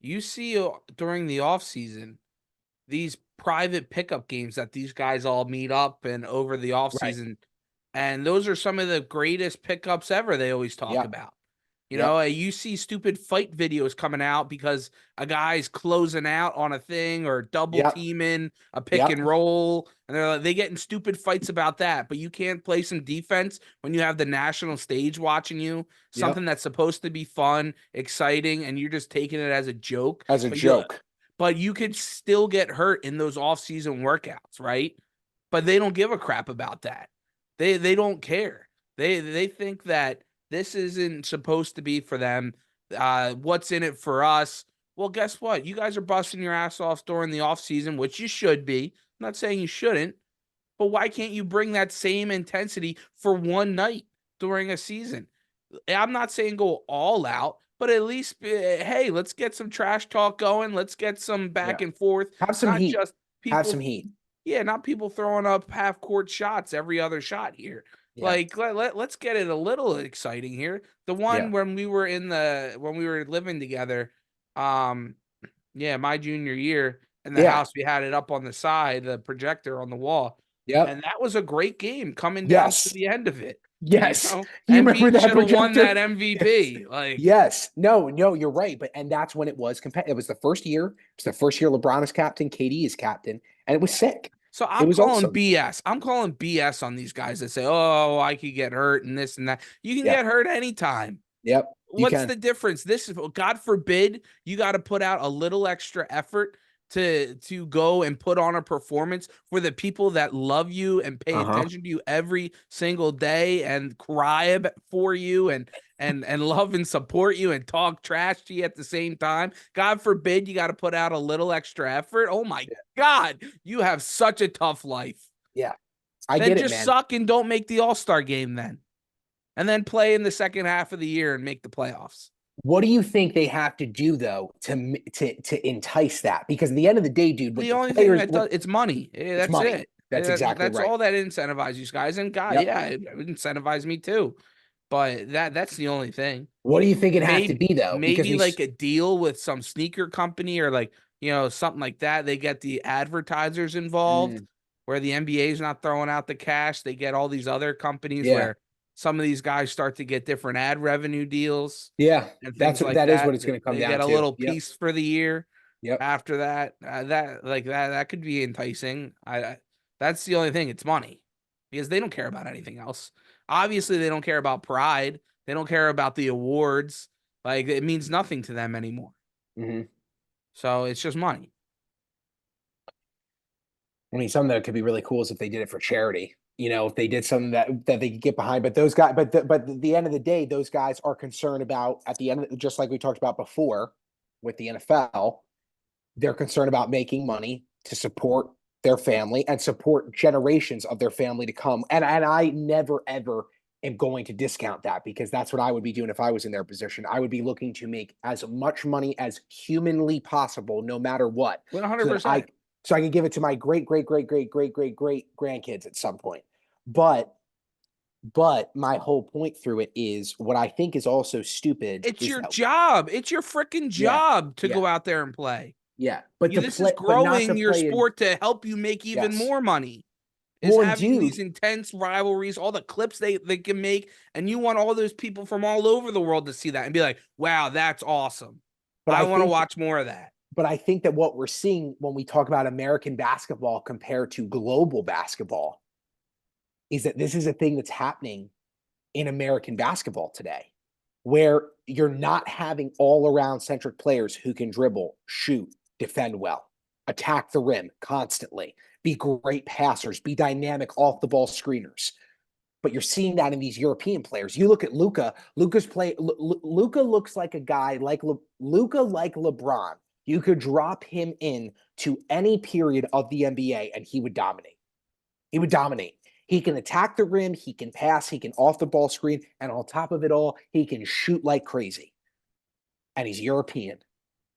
you see during the off season these private pickup games that these guys all meet up and over the off Right. season, and those are some of the greatest pickups ever. They always talk Yep. about. Yep. You see stupid fight videos coming out because a guy's closing out on a thing or double Yep. teaming a pick Yep. and roll, and they get in stupid fights about that. But you can't play some defense when you have the national stage watching you, Yep. something that's supposed to be fun, exciting, and you're just taking it as a joke. As a joke. But you could still get hurt in those off-season workouts, right? But they don't give a crap about that. They don't care. They think that this isn't supposed to be for them. What's in it for us? Well, guess what? You guys are busting your ass off during the off season, which you should be. I'm not saying you shouldn't, but why can't you bring that same intensity for one night during a season? I'm not saying go all out, but at least, hey, let's get some trash talk going. Let's get some back Yeah. and forth. Have some Not heat. just Have people some heat. Yeah, not people throwing up half court shots every other shot here. Yeah. Like let's get it a little exciting here. The one Yeah. when we were living together, yeah, my junior year, in the Yeah. house. We had it up on the side, the projector on the wall. Yep. And that was a great game coming down to Yes. the end of it. Yes. You remember Embiid that should have won projector? that MVP. Like, Yes. No, no, you're right. And that's when it was competitive. It was the first year. It was the first year LeBron is captain, KD is captain, and it was sick. so It I'm was calling awesome. BS. I'm calling BS on these guys that say, "Oh, I could get hurt and this and that." You can Yeah. get hurt anytime. Yep. You What's can. the difference? This is, God forbid, you got to put out a little extra effort to go and put on a performance for the people that love you and pay Uh-huh. attention to you every single day and cry for you and love and support you and talk trash to you at the same time. God forbid you got to put out a little extra effort. Oh my God, you have such a tough life. Yeah. I Then get it, just man. suck and don't make the All-Star game then. And then play in the second half of the year and make the playoffs. What do you think they have to do though to entice that? Because at the end of the day, dude, what The the only thing players that what does, it's money. it's That's money. it. That's exactly That's right. all that incentivizes you guys. And God, Yep. yeah, it would incentivize me too. But that's the only thing. What do you think it has to Maybe be though? Because maybe like a deal with some sneaker company or like, something like that. They get the advertisers involved Mm, where the NBA is not throwing out the cash. They get all these other companies yeah. where some of these guys start to get different ad revenue deals Yeah. and That's things what like that is what that. it's going to come They down get a to. little Yep. piece for the year Yep. after that. That could be enticing. That's the only thing. It's money because they don't care about anything else. Obviously, they don't care about pride. They don't care about the awards. Like, it means nothing to them anymore. Hmm. So it's just money. I mean, something that could be really cool is if they did it for charity. If they did something that they could get behind. But those guys, but at the end of the day, those guys are concerned about at the end, just like we talked about before with the NFL, they're concerned about making money to support their family and support generations of their family to come. And I never ever am going to discount that because that's what I would be doing if I was in their position. I would be looking to make as much money as humanly possible, no matter what, so that 100%. I can give it to my great great great great great great great grandkids at some point. But my whole point through it is what I think is also stupid It's is your that job. It's your freaking yeah, job to yeah, go out there and play. yeah. But to This is play, but not to growing your play in sport to help you make even yes. more money. Is Well, and having these dude, intense rivalries, all the clips they can make, and you want all those people from all over the world to see that and be like, wow, that's awesome. but I I want to think watch more of that. but I think that what we're seeing when we talk about American basketball compared to global basketball is that this is a thing that's happening in American basketball today, where you're not having all around centric players who can dribble, shoot, defend well, attack the rim constantly, be great passers, be dynamic off the ball screeners. But you're seeing that in these European players. You look at Luka. Luka looks like a guy like Luka, like LeBron. You could drop him in to any period of the NBA and he would dominate. He would dominate. He can attack the rim, he can pass, he can off the ball screen, and on top of it all, he can shoot like crazy. And he's European.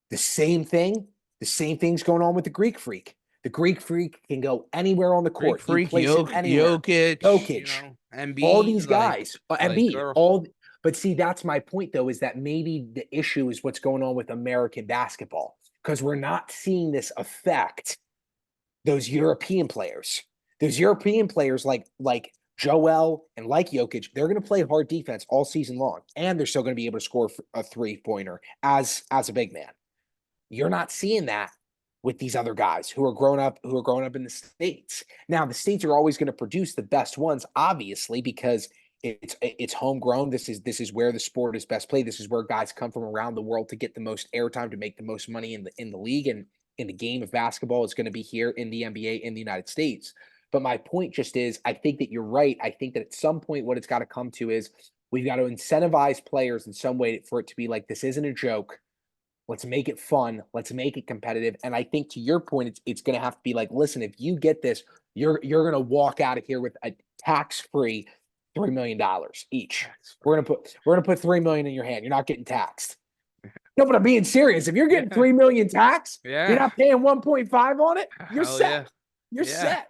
The same thing, the same thing's going on with the Greek freak. The Greek freak can go anywhere on the Greek court. You freak, place him anywhere. Jokic, Jokic, Embiid, all these guys, Embiid, girl. all. But see, that's my point, though, is that maybe the issue is what's going on with American basketball because we're not seeing this affect those European players. Those European players like Joel and like Jokic, they're going to play hard defense all season long, and they're still going to be able to score a 3-pointer as a big man. You're not seeing that with these other guys who are growing up in the States. Now, the States are always going to produce the best ones, obviously, because it's homegrown. This is where the sport is best played. This is where guys come from around the world to get the most airtime, to make the most money in the league and in the game of basketball. Is going to be here in the NBA in the United States. But my point just is, I think that you're right. I think that at some point, what it's got to come to is we've got to incentivize players in some way for it to be like, this isn't a joke. Let's make it fun. Let's make it competitive. And I think to your point, it's going to have to be like, listen, if you get this, you're going to walk out of here with a tax-free $3 million each. We're going to put 3 million in your hand. You're not getting taxed. No, but I'm being serious. If you're getting 3 million tax, you're not paying 1.5 on it. You're Hell set. yeah. You're set.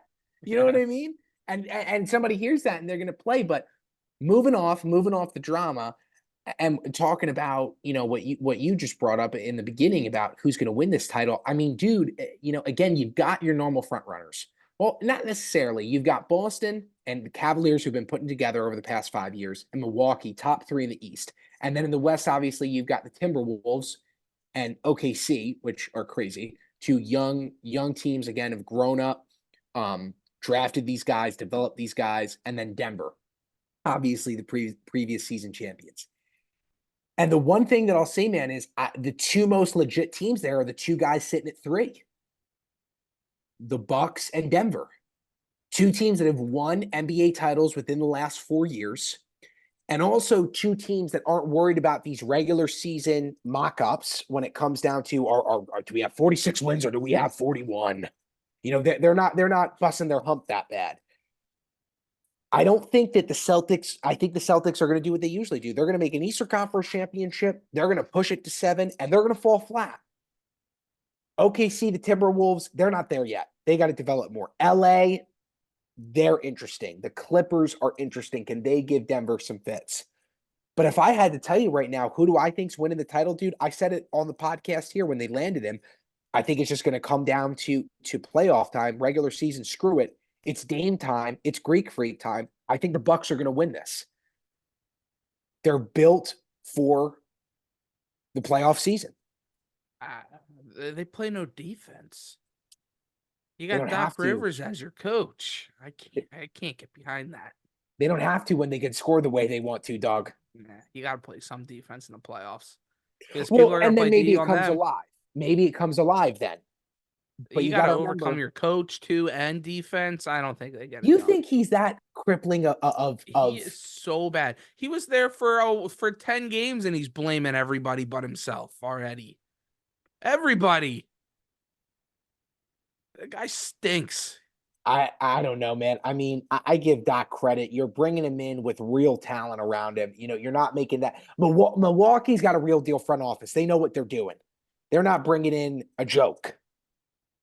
You know what I mean? And somebody hears that and they're going to play. But moving off the drama, And talking about, what you just brought up in the beginning about who's going to win this title. I mean, dude, again, you've got your normal front runners. Well, not necessarily. You've got Boston and the Cavaliers who've been putting together over the past 5 years, and Milwaukee, top three in the East. And then in the West, obviously, you've got the Timberwolves and OKC, which are crazy. Two young teams again have grown up, drafted these guys, developed these guys, and then Denver, obviously the previous season champions. And the one thing that I'll say, man, is the two most legit teams there are the two guys sitting at three, the Bucks and Denver. Two teams that have won NBA titles within the last 4 years, and also two teams that aren't worried about these regular season mock-ups when it comes down to do we have 46 wins or do we have 41? They're not busting their hump that bad. I don't think that I think the Celtics are going to do what they usually do. They're going to make an Eastern Conference championship. They're going to push it to 7, and they're going to fall flat. OKC, the Timberwolves, they're not there yet. They got to develop more. LA, they're interesting. The Clippers are interesting. Can they give Denver some fits? But if I had to tell you right now, who do I think's winning the title, dude? I said it on the podcast here when they landed him. I think it's just going to come down to playoff time, regular season. Screw it. It's Dame time. It's Greek Freak time. I think the Bucks are going to win this. They're built for the playoff season. They play no defense. You They got don't have Doc to. Rivers as your coach. I can't get behind that. They don't have to when they can score the way they want to, dog. Nah, you got to play some defense in the playoffs because people Well, are going and to then play maybe D it on comes them. alive. Maybe it comes alive then. But You you got got to to overcome remember, your coach too and defense. I don't think they get it you done. think he's that crippling He is so bad. He was there for 10 games and he's blaming everybody but himself already. Everybody. The guy stinks. I don't know, man. I mean, I give Doc credit. You're bringing him in with real talent around him. You're not making that. Milwaukee's got a real deal front office. They know what they're doing. They're not bringing in a joke.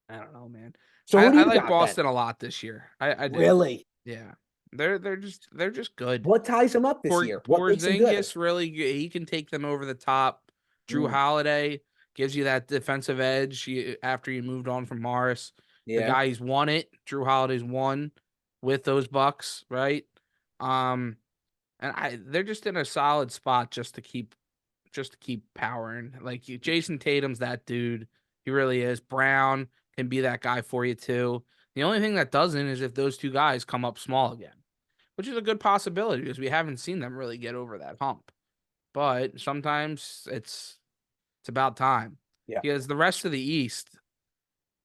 I don't know, man. So who do I you like got then? Boston a lot this year. I do. Really? Yeah. They're just good. What ties them up this year? What makes them good? Porzingis really he can take them over the top. Drew Mm, Holiday gives you that defensive edge after you moved on from Morris. The yeah. guy's won it. Drew Holiday's won with those Bucks, right? And they're just in a solid spot just to keep powering. Like Jason Tatum's that dude. He really is. Brown can be that guy for you too. The only thing that doesn't is if those two guys come up small again, which is a good possibility because we haven't seen them really get over that hump. But sometimes it's about time. Yeah. Because the rest of the East,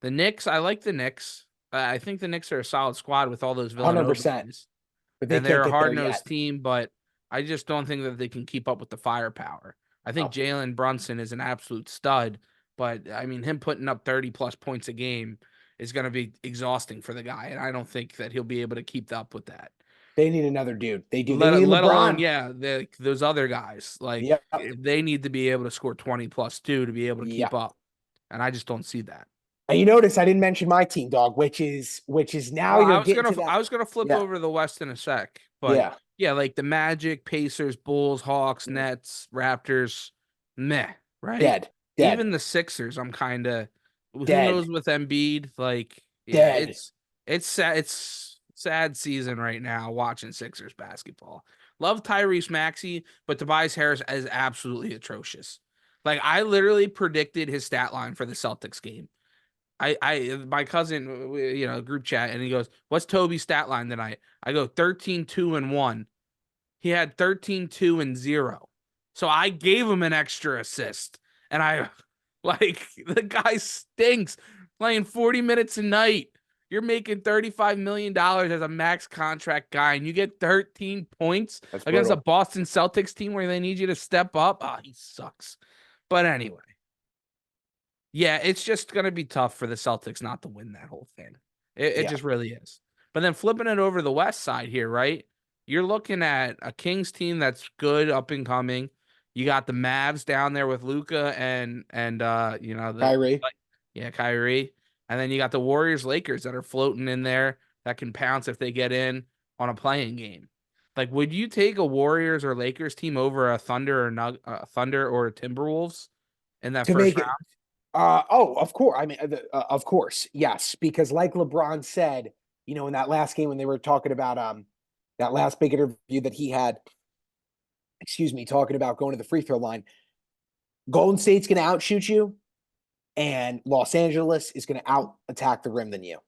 the Knicks, I like the Knicks. I think the Knicks are a solid squad with all those Villanova 100%. guys. But they And can't they're a get there hard yet. nosed team, but I just don't think that they can keep up with the firepower. I think Oh, Jalen Brunson is an absolute stud, but I mean, him putting up 30 plus points a game is going to be exhausting for the guy. And I don't think that he'll be able to keep up with that. they need another dude. They do. They need Let alone, LeBron. yeah, those other guys. Like, Yep. they need to be able to score 20 plus two to be able to keep Yep. up. And I just don't see that. And you notice I didn't mention my team, dog, which is now Well, you're getting to that. I was gonna flip Yeah. over to the West in a sec, but Yeah. yeah, like the Magic, Pacers, Bulls, Hawks, Mm. Nets, Raptors, meh, right? Dead. Dead. Even the Sixers, I'm kind of who Dead. knows with Embiid. Like, yeah, Dead. it's sad. It's sad season right now watching Sixers basketball. Love Tyrese Maxey, but Tobias Harris is absolutely atrocious. Like, I literally predicted his stat line for the Celtics game. My cousin, group chat, and he goes, "What's Toby's stat line tonight?" I go 13, 2, and 1. He had 13, 2, and 0. So I gave him an extra assist. And I like the guy stinks playing 40 minutes a night. You're making $35 million as a max contract guy, and you get 13 points That's against a brutal. Boston Celtics team where they need you to step up. Ah, he sucks. But anyway. Yeah, it's just going to be tough for the Celtics not to win that whole thing. It Yeah. just really is. But then flipping it over to the West side here, right? You're looking at a Kings team that's good, up and coming. You got the Mavs down there with Luca and Kyrie. Kyrie. And then you got the Warriors, Lakers that are floating in there that can pounce if they get in on a playing game. Like, would you take a Warriors or Lakers team over a Thunder or a Timberwolves in that To first make round? it, of course. I mean, of course, yes, because like LeBron said, in that last game when they were talking about that last big interview that he had, excuse me, talking about going to the free throw line, Golden State's going to outshoot you, and Los Angeles is going to out attack the rim than you.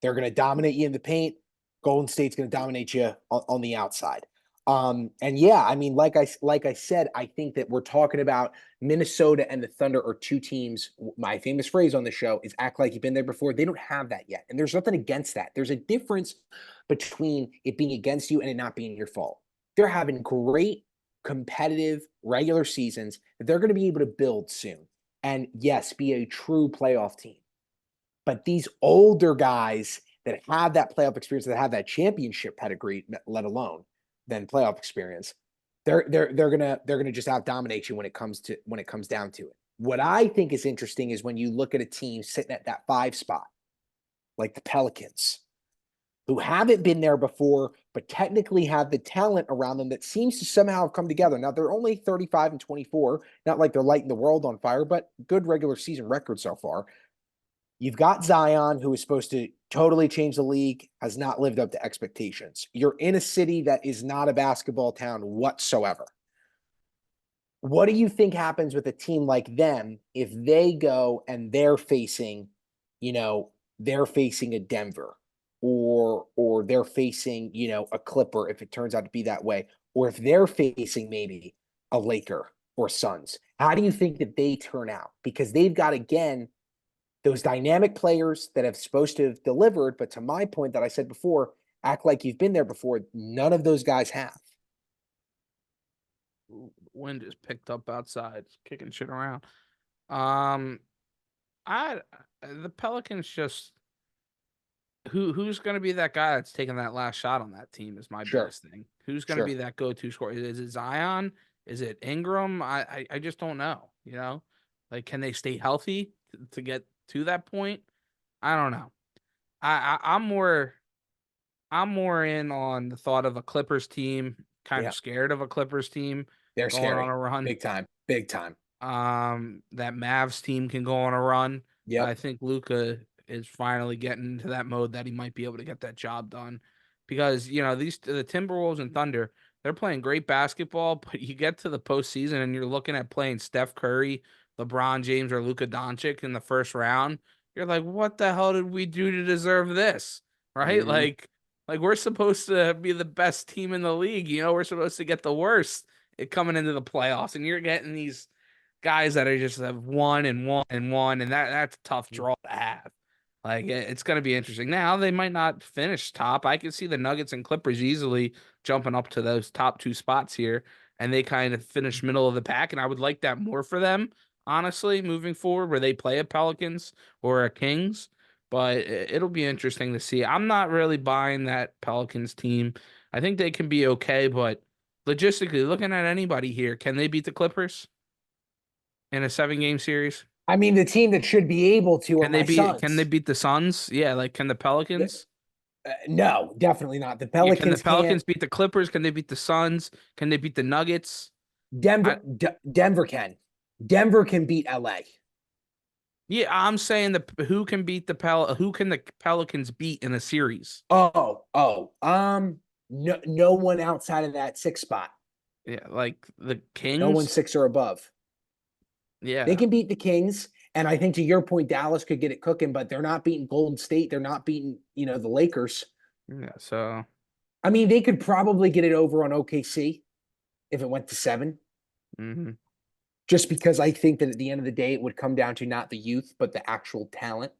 They're going to dominate you in the paint. Golden State's going to dominate you on the outside. And yeah, I mean, like I said, I think that we're talking about Minnesota and the Thunder are two teams. My famous phrase on the show is act like you've been there before. They don't have that yet. And there's nothing against that. There's a difference between it being against you and it not being your fault. They're having great competitive regular seasons that they're going to be able to build soon. And yes, be a true playoff team. But these older guys that have that playoff experience, that have that championship pedigree, let alone than playoff experience, they're gonna just out dominate you when it comes down to it. What I think is interesting is when you look at a team sitting at that 5 spot, like the Pelicans, who haven't been there before, but technically have the talent around them that seems to somehow have come together. Now they're only 35 and 24, not like they're lighting the world on fire, but good regular season record so far. You've got Zion, who is supposed to totally change the league, has not lived up to expectations. You're in a city that is not a basketball town whatsoever. What do you think happens with a team like them if they go and they're facing a Denver or they're facing, a Clipper if it turns out to be that way, or if they're facing maybe a Laker or Suns? How do you think that they turn out? Because they've got, again, those dynamic players that have supposed to have delivered, but to my point that I said before, act like you've been there before. None of those guys have. Wind just picked up outside, kicking shit around. Um, I the Pelicans just who's going to be that guy that's taking that last shot on that team is my Sure, biggest thing. Who's going to be sure. that go-to scorer? Is it Zion? Is it Ingram? I just don't know. Like, can they stay healthy to get to that point? I don't know. I'm more in on the thought of a Clippers team. Kind of Yeah, scared of a Clippers team they're going on scary. a run. Big time. Big time. That Mavs team can go on a run. I Yep. think Luka is finally getting into that mode that he might be able to get that job done, because the Timberwolves and Thunder, they're playing great basketball, but you get to the postseason and you're looking at playing Steph Curry, LeBron James, or Luka Doncic in the first round. You're like, what the hell did we do to deserve this? Right? Mm-hmm. Like we're supposed to be the best team in the league. We're supposed to get the worst coming into the playoffs, and you're getting these guys that are just have one and one and one, and that's a tough draw to have. Like, it's going to be interesting. Now they might not finish top. I can see the Nuggets and Clippers easily jumping up to those top 2 spots here, and they kind of finish middle of the pack. And I would like that more for them, honestly, moving forward, where they play a Pelicans or a Kings. But it'll be interesting to see. I'm not really buying that Pelicans team. I think they can be okay, but logistically, looking at anybody here, can they beat the Clippers in a 7-game series? I mean, the team that should be able to are my Can they Suns. beat the Suns? Yeah, like, can the Pelicans? No, definitely not. The Yeah, can the Pelicans can't. Pelicans beat the Clippers? Can they beat the Suns? Can they beat the Nuggets? I Denver can. Denver can beat LA. Yeah, I'm saying who can beat who can the Pelicans beat in a series? No one outside of that 6 spot. Yeah, like the No one Kings. 6 or above. They Yeah. can beat the Kings. And I think to your point, Dallas could get it cooking, but they're not beating Golden State. They're not beating, the Lakers. Yeah, so I mean, they could probably get it over on OKC if it went to 7, mhm. just because I think that at the end of the day, it would come down to not the youth, but the actual talent.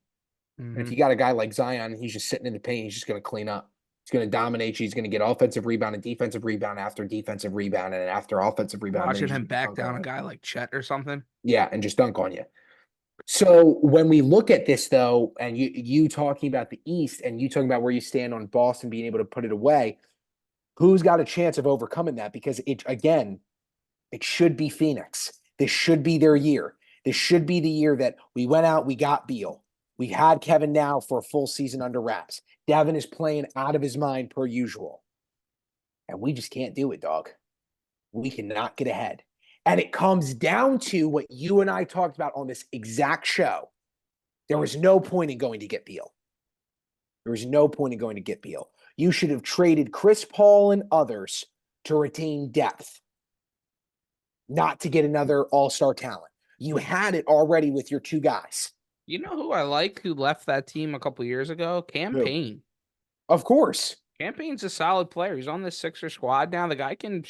And if Mhm. you got a guy like Zion, he's just sitting in the paint, he's just going to clean up. He's going to dominate you. He's going to get offensive rebound and defensive rebound after defensive rebound and after offensive rebound. And then Watching he's him just gonna back dunk on down a you. guy like Chet or something. Yeah, and just dunk on you. So when we look at this, though, and you talking about the East and you talking about where you stand on Boston being able to put it away, who's got a chance of overcoming that? Because it should be Phoenix. This should be their year. This should be the year that we went out, we got Beal. We had Kevin now for a full season under wraps. Devin is playing out of his mind per usual. And we just can't do it, dog. We cannot get ahead. And it comes down to what you and I talked about on this exact show. There was no point in going to get Beal. There was no point in going to get Beal. You should have traded Chris Paul and others to retain depth, not to get another all-star talent. You had it already with your two guys. You know who I like who left that team a couple years ago? Who? Campaign. Of course. Campaign's a solid player. He's on this Sixer squad now. The guy can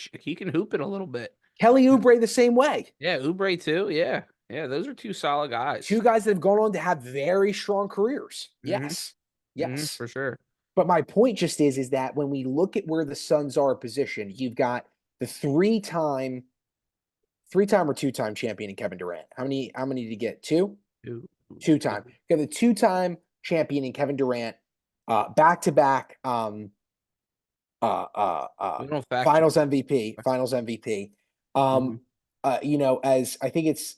hoop it a little bit. Kelly Oubre the same way. Yeah, Oubre too. Yeah. Yeah, those are two solid guys. Two guys that have gone on to have very strong careers. Yes. Yes. For sure. But my point just is that when we look at where the Suns are positioned, you've got the three-time or two-time champion in Kevin Durant. How many did he get? Two-time. You have the two-time champion in Kevin Durant, back-to-back finals MVP. As I think it's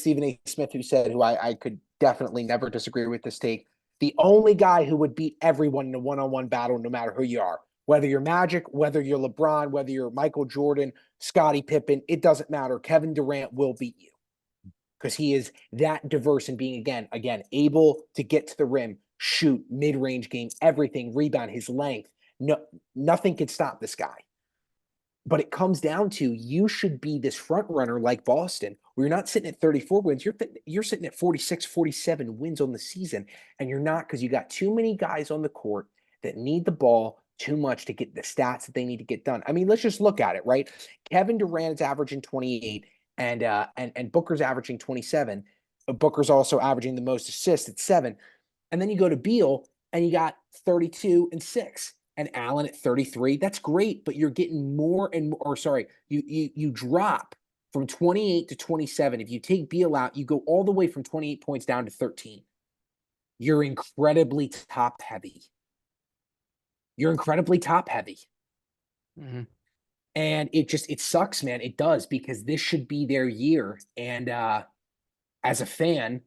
Stephen A. Smith who said, who I could definitely never disagree with this take, the only guy who would beat everyone in a one-on-one battle, no matter who you are, whether you're Magic, whether you're LeBron, whether you're Michael Jordan, Scottie Pippen, it doesn't matter. Kevin Durant will beat you because he is that diverse in being, again, able to get to the rim, shoot, mid-range game, everything, rebound, his length. No, nothing can stop this guy. But it comes down to you should be this front runner like Boston, where you're not sitting at 34 wins. You're sitting at 46, 47 wins on the season, and you're not because you got too many guys on the court that need the ball too much to get the stats that they need to get done. I mean, let's just look at it, right? Kevin Durant is averaging 28, and Booker's averaging 27. Booker's also averaging the most assists at 7. And then you go to Beal, and you got 32 and 6. And Allen at 33, that's great, but you're getting more and more, you drop from 28 to 27. If you take Beal out, you go all the way from 28 points down to 13. You're incredibly top heavy. Mm-hmm. And it sucks, man. It does, because this should be their year. And as a fan,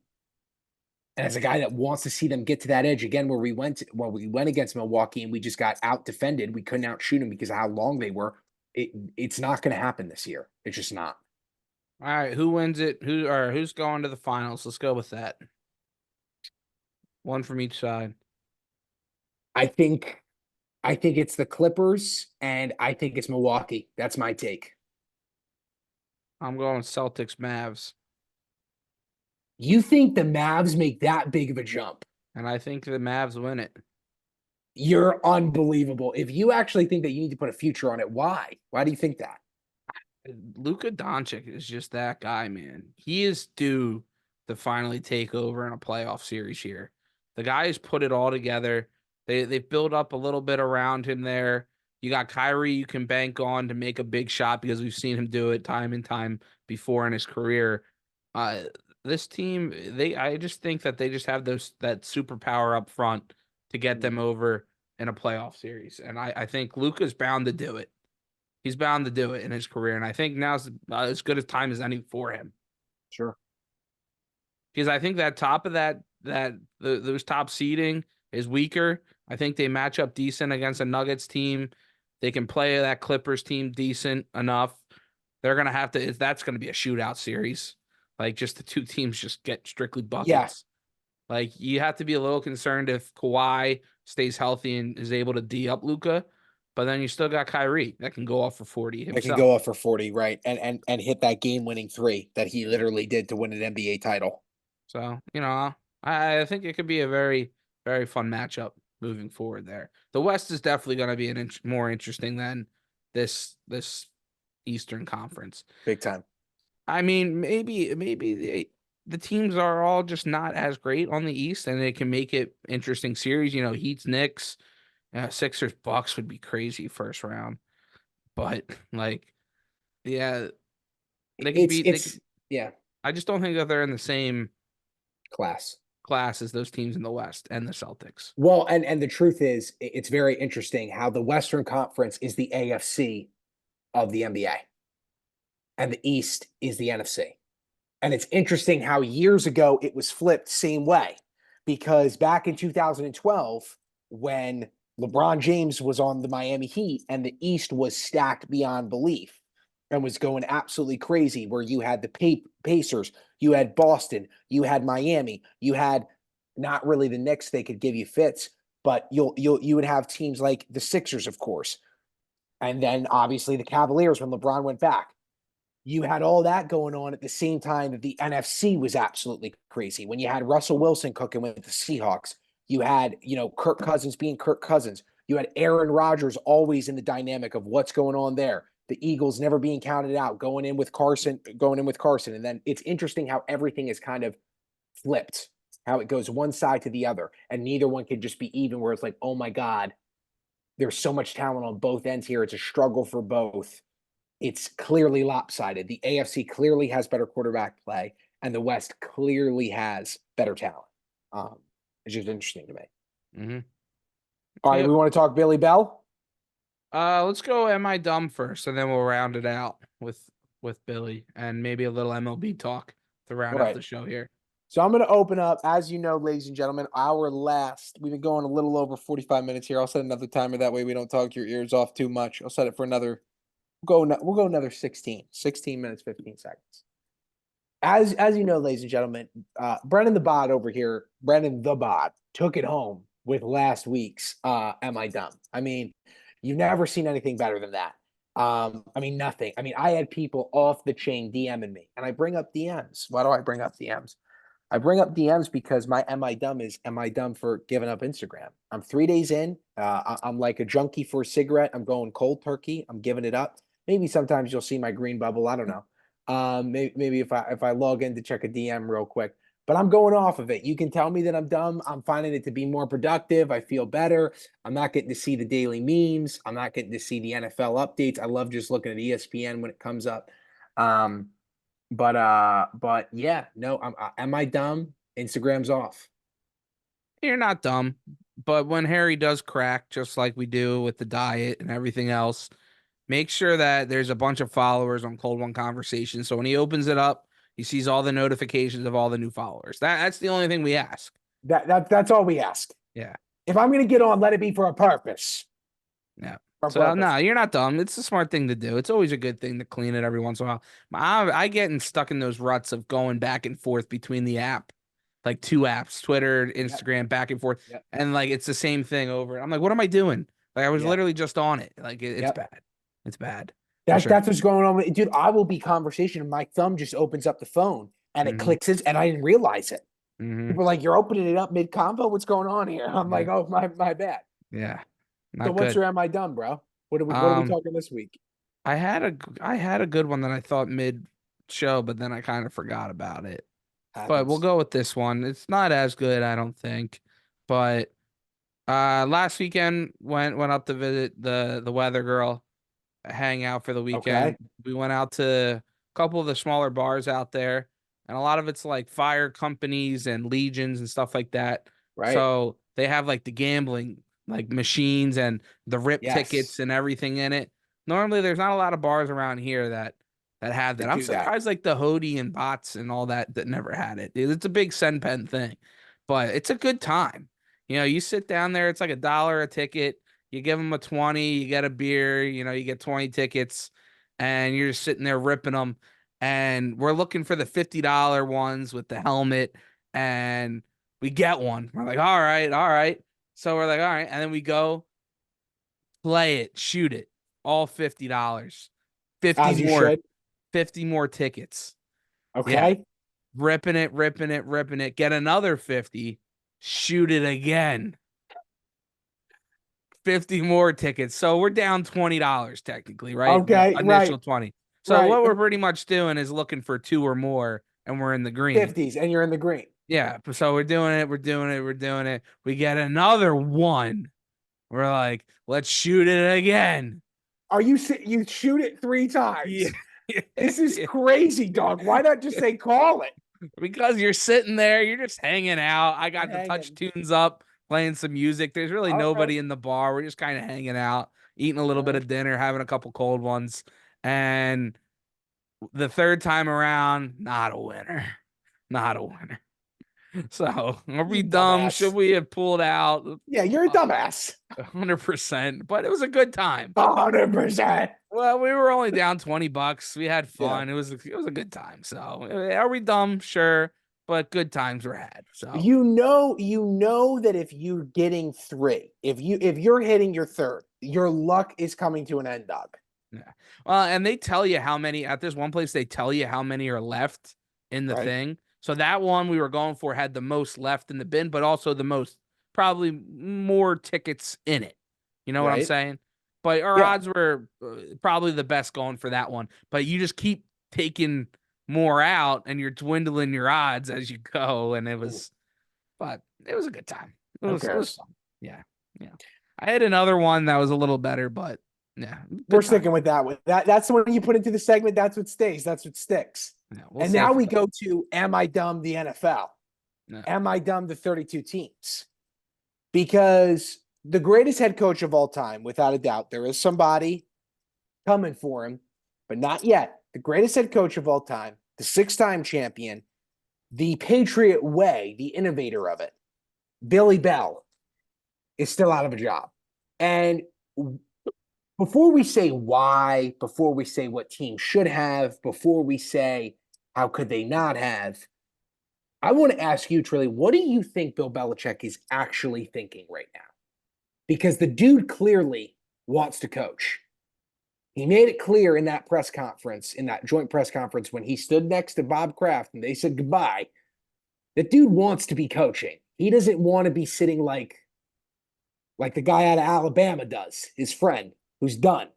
and as a guy that wants to see them get to that edge again, where we went against Milwaukee and we just got out defended, we couldn't outshoot them because of how long they were. It's not going to happen this year. It's just not. All right, who wins it? Who's going to the finals? Let's go with that. One from each side. I think it's the Clippers, and I think it's Milwaukee. That's my take. I'm going Celtics, Mavs. You think the Mavs make that big of a jump? And I think the Mavs win it. You're unbelievable. If you actually think that you need to put a future on it, why? Why do you think that? Luka Doncic is just that guy, man. He is due to finally take over in a playoff series here. The guys put it all together. They build up a little bit around him there. You got Kyrie you can bank on to make a big shot because we've seen him do it time and time before in his career. This team, I just think that they just have that superpower up front to get them over in a playoff series. And I think Luka's bound to do it. He's bound to do it in his career. And I think now's as good a time as any for him. Sure. Because I think that top of those top seeding is weaker. I think they match up decent against a Nuggets team. They can play that Clippers team decent enough. They're going to have to, that's going to be a shootout series. Like, just the two teams just get strictly buckets. Yeah. Like, you have to be a little concerned if Kawhi stays healthy and is able to D up Luka, but then you still got Kyrie that can go off for 40 himself. That can go off for 40, right, and hit that game-winning 3 that he literally did to win an NBA title. So, I think it could be a very, very fun matchup moving forward there. The West is definitely going to be more interesting than this Eastern Conference. Big time. I mean, maybe the teams are all just not as great on the East, and it can make it interesting series. Heat's Knicks, Sixers Bucks would be crazy first round, but yeah, they can beat. Yeah, I just don't think that they're in the same class as those teams in the West and the Celtics. Well, and the truth is, it's very interesting how the Western Conference is the AFC of the NBA. And the East is the NFC. And it's interesting how years ago it was flipped same way. Because back in 2012, when LeBron James was on the Miami Heat, and the East was stacked beyond belief and was going absolutely crazy. Where you had the Pacers, you had Boston, you had Miami, you had not really the Knicks. They could give you fits, but you would have teams like the Sixers, of course, and then obviously the Cavaliers when LeBron went back. You had all that going on at the same time that the NFC was absolutely crazy. When you had Russell Wilson cooking with the Seahawks, you had, Kirk Cousins being Kirk Cousins. You had Aaron Rodgers always in the dynamic of what's going on there. The Eagles never being counted out, going in with Carson. And then it's interesting how everything is kind of flipped, how it goes one side to the other. And neither one can just be even, where it's like, oh my God, there's so much talent on both ends here. It's a struggle for both. It's clearly lopsided. The AFC clearly has better quarterback play, and the West clearly has better talent. It's just interesting to me. Mm-hmm. All right, Yep. we want to talk Billy Bell? Let's go Am I Dumb first, and then we'll round it out with Billy and maybe a little MLB talk to round All out right. the show here. So I'm going to open up, as you know, ladies and gentlemen, we've been going a little over 45 minutes here. I'll set another timer. That way we don't talk your ears off too much. I'll set it for we'll go another 16 minutes, 15 seconds. As you know, ladies and gentlemen, Brendan the Bod took it home with last week's Am I Dumb? I mean, you've never seen anything better than that. Nothing. I had people off the chain DMing me, and I bring up DMs. Why do I bring up DMs? I bring up DMs because my Am I Dumb for giving up Instagram? I'm 3 days in. I'm like a junkie for a cigarette. I'm going cold turkey. I'm giving it up. Maybe sometimes you'll see my green bubble. I don't know. Maybe if I log in to check a DM real quick, but I'm going off of it. You can tell me that I'm dumb. I'm finding it to be more productive. I feel better. I'm not getting to see the daily memes. I'm not getting to see the NFL updates. I love just looking at ESPN when it comes up. But yeah, no, am I dumb? Instagram's off. You're not dumb, but when Harry does crack, just like we do with the diet and everything else, make sure that there's a bunch of followers on Cold One Conversation. So when he opens it up, he sees all the notifications of all the new followers. That's the only thing we ask. That's all we ask. Yeah. If I'm gonna get on, let it be for a purpose. Yeah. For a So purpose. no, you're not dumb. It's a smart thing to do. It's always a good thing to clean it every once in a while. I get stuck in those ruts of going back and forth between the app, like two apps, Twitter, Instagram, back and forth, and like it's the same thing over. I'm like, what am I doing? Like I was literally just on it. Like it's bad. It's bad. That's sure. what's going on with, dude. I will be conversation, and my thumb just opens up the phone and it clicks it, and I didn't realize it. People are like, "You're opening it up mid combo. What's going on here?" I'm like, "Oh, my bad." Yeah. So what's Good. your Am I Dumb, bro? What are we talking this week? I had a good one that I thought mid show, but then I kind of forgot about it. But we'll go with this one. It's not as good, I don't think. But last weekend went up to visit the weather girl, hang out for the weekend. Okay. We went out to a couple of the smaller bars out there, and a lot of it's like fire companies and legions and stuff like that. Right. So they have like the gambling like machines and the rip Yes. tickets and everything in it. Normally there's not a lot of bars around here that have that. I'm surprised like the Hody and Bots and all that never had it. It's a big Sen Pen thing. But it's a good time. You know, you sit down there, it's like $1 a ticket. You give them a 20, you get a beer, you know, you get 20 tickets, and you're just sitting there ripping them. And we're looking for the $50 ones with the helmet, and we get one. We're like, all right, all right. So we're like, all right. And then we go play it, shoot it, all $50. 50 As you more, should. 50 more tickets. Okay. Yeah. Ripping it. Get another 50, shoot it again. 50 more tickets. So we're down $20 technically, right? Okay, the initial 20. So right. what we're pretty much doing is looking for 2 or more, and we're in the green. 50s, and you're in the green. Yeah. So we're doing it. We get another one. We're like, let's shoot it again. You shoot it 3 times? Yeah. This is crazy, dog. Why not just say call it? Because you're sitting there, you're just hanging out. I got the touch tunes up, playing some music. There's really nobody in the bar. We're just kind of hanging out, eating a little bit of dinner, having a couple cold ones. And the third time around, not a winner. Not a winner. So, are we dumb? Should we have pulled out? Yeah, you're a dumbass. 100%. But it was a good time. 100%. Well, we were only down $20. We had Yeah. fun. It was a good time. So, are we dumb? Sure, but good times were had. So, You know that if you're getting three, if you're hitting your third, your luck is coming to an end, dog. yeah. Well, and they tell you how many at this one place. They tell you how many are left in the Right? thing. So that one we were going for had the most left in the bin, but also the most probably more tickets in it. You know what I'm Right? saying? But our Yeah. odds were probably the best going for that one. But you just keep taking more out, and you're dwindling your odds as you go. And but it was a good time. Who It was cares? fun. Yeah, yeah. I had another one that was a little better, but yeah, We're good time. sticking with that one. That's the one you put into the segment. That's what stays. That's what sticks. Yeah, we'll And save now for we that. go to Am I Dumb the NFL? Yeah. Am I Dumb the 32 teams? Because the greatest head coach of all time, without a doubt, there is somebody coming for him, but not yet. The greatest head coach of all time, the 6-time champion, the Patriot way, the innovator of it, Billy Bell, is still out of a job. And before we say why, before we say what team should have, before we say how could they not have, I want to ask you, Trilly, what do you think Bill Belichick is actually thinking right now? Because the dude clearly wants to coach. He made it clear in that press conference, in that joint press conference, when he stood next to Bob Kraft and they said goodbye, that dude wants to be coaching. He doesn't want to be sitting like the guy out of Alabama does, his friend, who's done,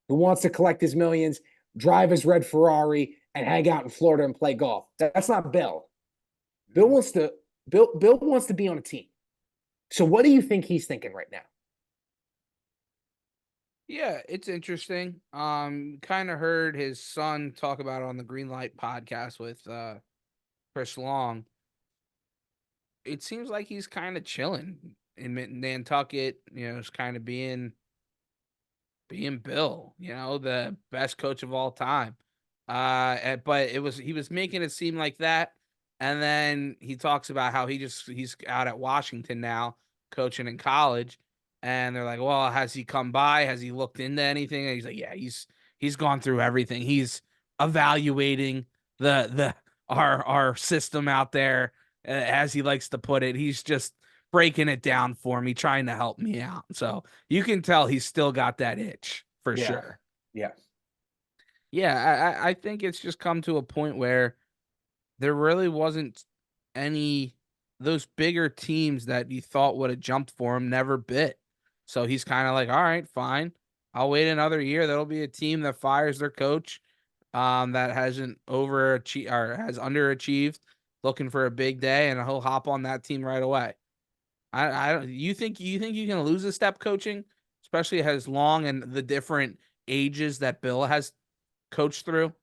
who wants to collect his millions, drive his red Ferrari, and hang out in Florida and play golf. That's not Bill. Bill wants to Bill wants to be on a team. So what do you think he's thinking right now? Yeah, it's interesting. Kind of heard his son talk about it on the Green Light podcast with Chris Long. It seems like he's kind of chilling in Nantucket, is kind of being Bill, the best coach of all time. But he was making it seem like that. And then he talks about how he's out at Washington now, coaching in college. And they're like, well, has he come by? Has he looked into anything? And he's like, yeah, he's gone through everything. He's evaluating our system out there, as he likes to put it. He's just breaking it down for me, trying to help me out. So you can tell he's still got that itch for Yeah. sure. Yeah. Yeah, I think it's just come to a point where there really wasn't any those bigger teams that you thought would have jumped for him never bit. So he's kind of like, all right, fine. I'll wait another year. There'll be a team that fires their coach, that hasn't overachieved or has underachieved, looking for a big day, and he'll hop on that team right away. I don't. You think you can lose a step coaching, especially as long and the different ages that Bill has coached through,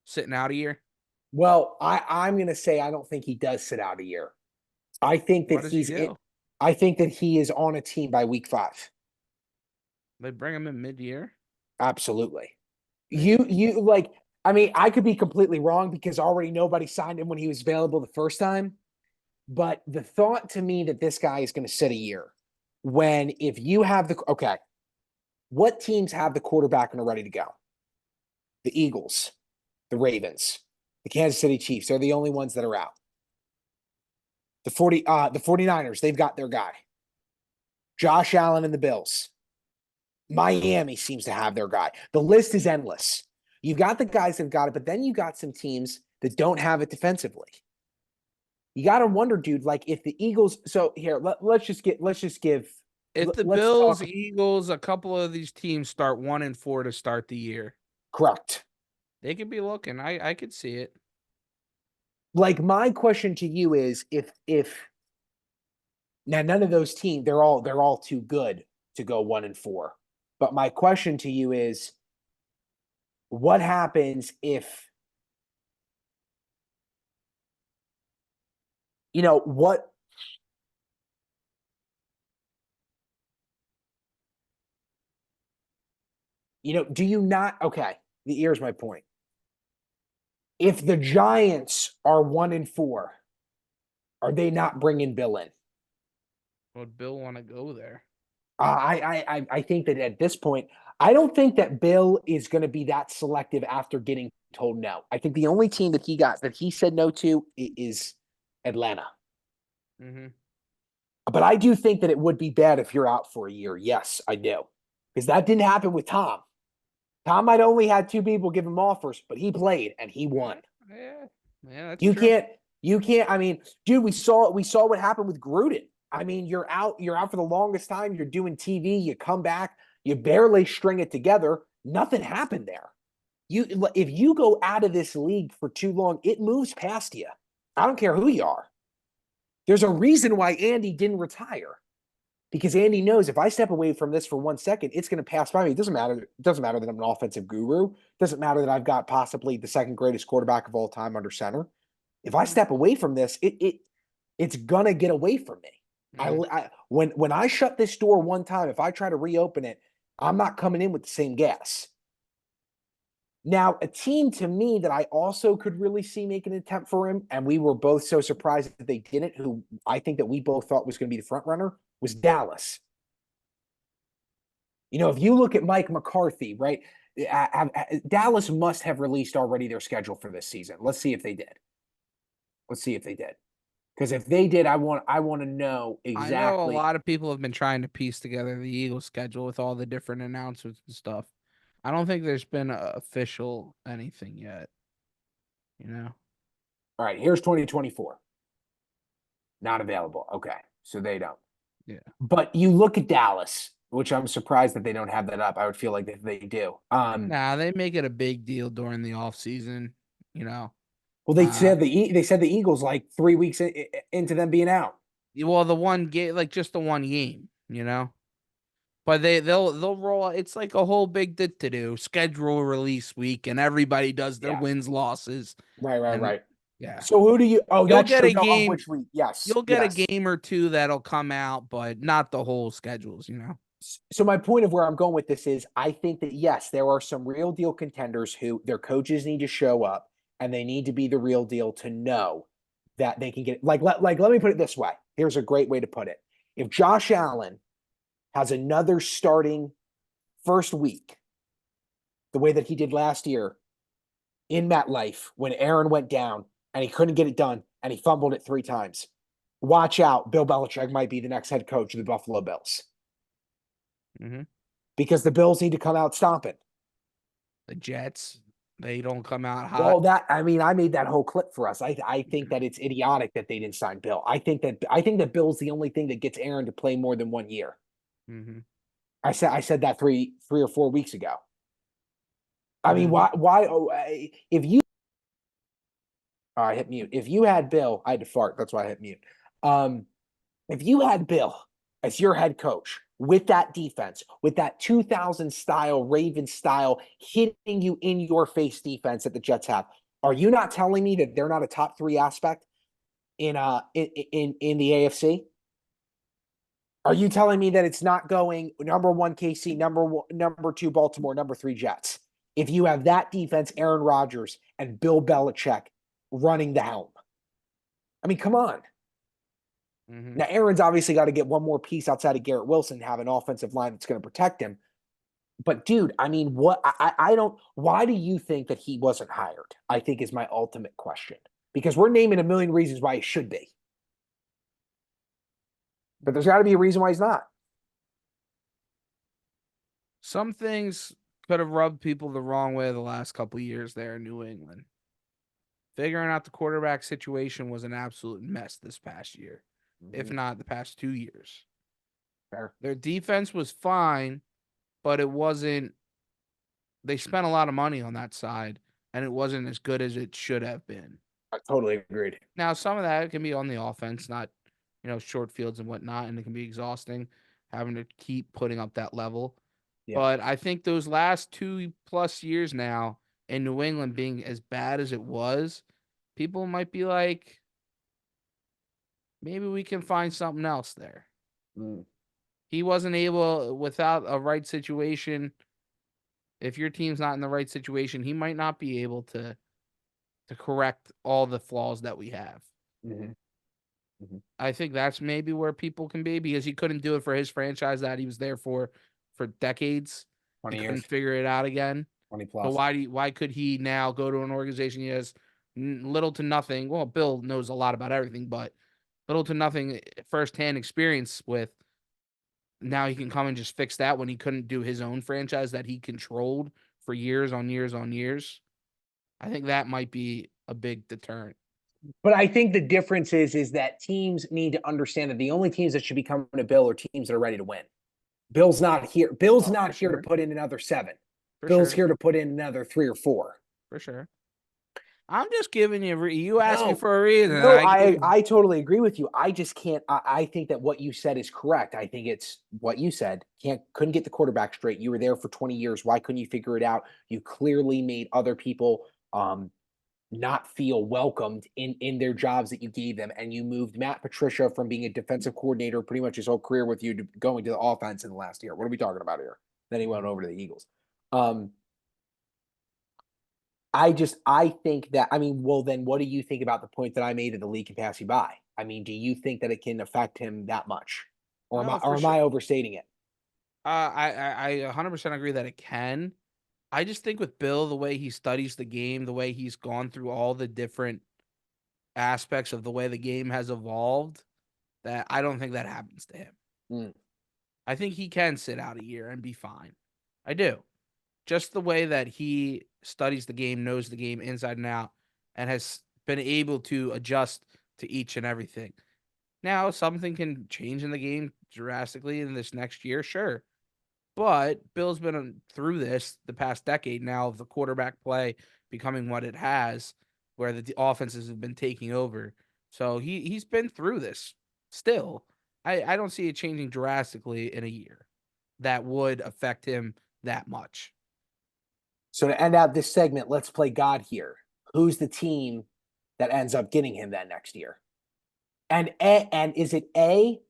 sitting out a year. Well, I'm gonna say I don't think he does sit out a year. I think that What does he he's it. do? I think that he is on a team by week 5. They bring him in mid-year. Absolutely. Maybe. You like, I mean, I could be completely wrong because already nobody signed him when he was available the first time. But the thought to me that this guy is going to sit a year when if you have okay, what teams have the quarterback and are ready to go? The Eagles, the Ravens, the Kansas City Chiefs. They're the only ones that are out. The 49ers, they've got their guy. Josh Allen and the Bills. Miami seems to have their guy. The list is endless. You've got the guys that've got it, but then you got some teams that don't have it defensively. You got to wonder, dude, like if the Eagles. So here, If the let's Bills, talk. Eagles, a couple of these teams start 1-4 to start the year, Correct. they could be looking. I could see it. Like my question to you is if now none of those teams they're all too good to go 1-4. But my question to you is what happens if you know what do you not okay, here's my point. If the Giants are 1-4, are they not bringing Bill in? Would Bill want to go there? I think that at this point, I don't think that Bill is going to be that selective after getting told no. I think the only team that he said no to is Atlanta. Mm-hmm. But I do think that it would be bad if you're out for a year. Yes, I do. Because that didn't happen with Tom. Tom might only had two people give him offers, but he played and he won. Yeah, yeah, that's You true. can't, you can't. I mean, dude, we saw what happened with Gruden. I mean, you're out for the longest time. You're doing TV. You come back, you barely string it together. Nothing happened there. If you go out of this league for too long, it moves past you. I don't care who you are. There's a reason why Andy didn't retire because Andy knows if I step away from this for 1 second, it's going to pass by me. It doesn't matter. It doesn't matter that I'm an offensive guru. It doesn't matter that I've got possibly the second greatest quarterback of all time under center. If I step away from this, it's gonna get away from me. When I shut this door one time, if I try to reopen it, I'm not coming in with the same gas. Now, a team to me that I also could really see make an attempt for him, and we were both so surprised that they didn't, who I think that we both thought was going to be the front runner, was Dallas. If you look at Mike McCarthy, right? Dallas must have released already their schedule for this season. Let's see if they did. Because if they did, I want to know I know a exactly. lot of people have been trying to piece together the Eagles schedule with all the different announcements and stuff. I don't think there's been a official anything yet. You know? All right, here's 2024. Not available. Okay, so they don't. Yeah. But you look at Dallas, which I'm surprised that they don't have that up. I would feel like they do. Nah, they make it a big deal during the off season. You know. Well, they said the Eagles like 3 weeks into them being out. Well, the one game, like just the one game. You know. But they'll roll. It's like a whole big to do schedule release week, and everybody does their Yeah, wins losses, right. and yeah, So who do you? Oh, you'll that's get true. a No, of game. which week? Yes, You'll get a yes. game or two that'll come out, but not the whole schedules. You know. So my point of where I'm going with this is I think that yes, there are some real deal contenders who their coaches need to show up and they need to be the real deal to know that they can get let me put it this way. Here's a great way to put it. If Josh Allen has another starting first week, the way that he did last year in MetLife when Aaron went down and he couldn't get it done and he fumbled it 3 times, watch out. Bill Belichick might be the next head coach of the Buffalo Bills Mm-hmm. because the Bills need to come out stomping. The Jets, they don't come out hot. Well, I made that whole clip for us. I think that it's idiotic that they didn't sign Bill. I think that Bill's the only thing that gets Aaron to play more than 1 year. Mm-hmm. I said that three or 4 weeks ago. I mean, Mm-hmm. why? If you, I hit mute. If you had Bill, I had to fart. That's why I hit mute. Um, if you had Bill as your head coach with that defense, with that 2000 style, Raven style, hitting you in your face defense that the Jets have, are you not telling me that they're not a top 3 aspect in the AFC? Are you telling me that it's not going number 1 KC, number 2 Baltimore, number 3 Jets? If you have that defense, Aaron Rodgers and Bill Belichick running the helm. I mean, come on. Mm-hmm. Now, Aaron's obviously got to get one more piece outside of Garrett Wilson, have an offensive line that's going to protect him. But, dude, I mean, I don't, why do you think that he wasn't hired? I think is my ultimate question. Because we're naming a million reasons why he should be. But there's got to be a reason why he's not. Some things could have rubbed people the wrong way the last couple of years there in New England. Figuring out the quarterback situation was an absolute mess this past year, if not the past 2 years. Fair. Their defense was fine, but it wasn't. They spent a lot of money on that side, and it wasn't as good as it should have been. I totally agreed. Now, some of that can be on the offense, not short fields and whatnot, and it can be exhausting having to keep putting up that level. Yeah. But I think those last 2+ years now in New England being as bad as it was, people might be like, maybe we can find something else there. He wasn't able, without a right situation, if your team's not in the right situation, he might not be able to correct all the flaws that we have. Mhm. I think that's maybe where people can be because he couldn't do it for his franchise that he was there for decades. He 20 couldn't years, figure it out again. 20 So plus. why could he now go to an organization he has little to nothing? Well, Bill knows a lot about everything, but little to nothing firsthand experience with. Now he can come and just fix that when he couldn't do his own franchise that he controlled for years on years on years. I think that might be a big deterrent. But I think the difference is that teams need to understand that the only teams that should be coming to Bill are teams that are ready to win. Bill's not here. Bill's Oh, for not here to sure. put in another 7. For Bill's sure. here to put in another 3 or 4. For sure. I'm just giving you asked me No, for a reason. And no, I I gave I totally agree with you. I just can't. I think that what you said is correct. I think it's what you said. Couldn't get the quarterback straight. You were there for 20 years. Why couldn't you figure it out? You clearly made other people not feel welcomed in their jobs that you gave them, and you moved Matt Patricia from being a defensive coordinator pretty much his whole career with you to going to the offense in the last year. What are we talking about here? Then he went over to the Eagles. Um, I think that, I mean, well, then what do you think about the point that I made that the league can pass you by? I mean, do you think that it can affect him that much? Or am I no for or am sure. I overstating it? I 100% agree that it can. I just think with Bill, the way he studies the game, the way he's gone through all the different aspects of the way the game has evolved, that I don't think that happens to him. Mm. I think he can sit out a year and be fine. I do. Just the way that he studies the game, knows the game inside and out, and has been able to adjust to each and everything. Now, something can change in the game drastically in this next year, sure. But Bill's been through this the past decade now of the quarterback play becoming what it has, where the offenses have been taking over. So he's been through this. Still, I don't see it changing drastically in a year that would affect him that much. So to end out this segment, let's play God here. Who's the team that ends up getting him that next year? And is it A,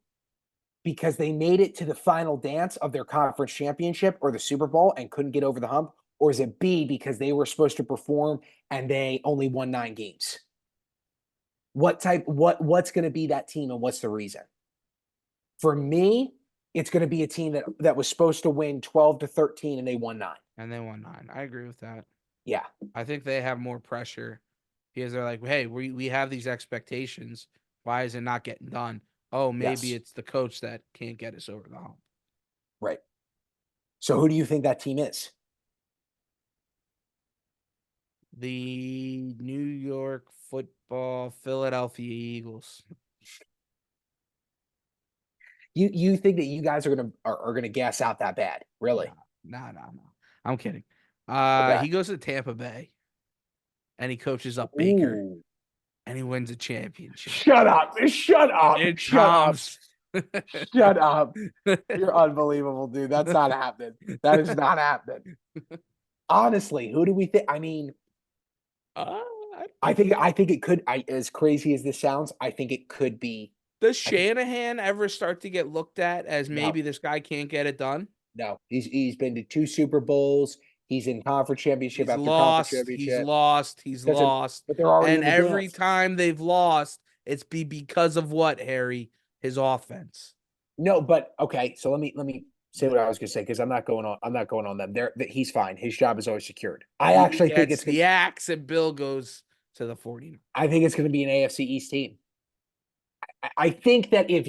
because they made it to the final dance of their conference championship or the Super Bowl and couldn't get over the hump? Or is it B, because they were supposed to perform and they only won 9 games? What's going to be that team and what's the reason? For me, it's going to be a team that was supposed to win 12 to 13 and they won 9. And they won 9. I agree with that. Yeah. I think they have more pressure because they're like, hey, we have these expectations. Why is it not getting done? Oh, maybe Yes. it's the coach that can't get us over the hump. Right. So who do you think that team is? The New York Football Philadelphia Eagles. You think that you guys are gonna gas out that bad? Really? No. I'm kidding. Okay. He goes to Tampa Bay and he coaches up Baker Ooh. and he wins a championship. Shut up. Shut up. It Shut up. comes. Shut up. You're unbelievable, dude. That's not happening. That is not happening. Honestly, who do we think? I mean, uh, I think it could. As crazy as this sounds, I think it could be. Does I think Shanahan ever start to get looked at as no, maybe this guy can't get it done? no. He's been to 2 Super Bowls. He's in conference championship He's after conference lost. He's championship. lost. He's Doesn't, lost. but they're already And in the every dance. time they've lost, it's because of what, Harry? His offense. No, but okay. So let me say what I was gonna say because I'm not going on them. He's fine. His job is always secured. I He actually think gets it's gonna. the axe and Bill goes to the 49ers. I think it's gonna be an AFC East team. I think that if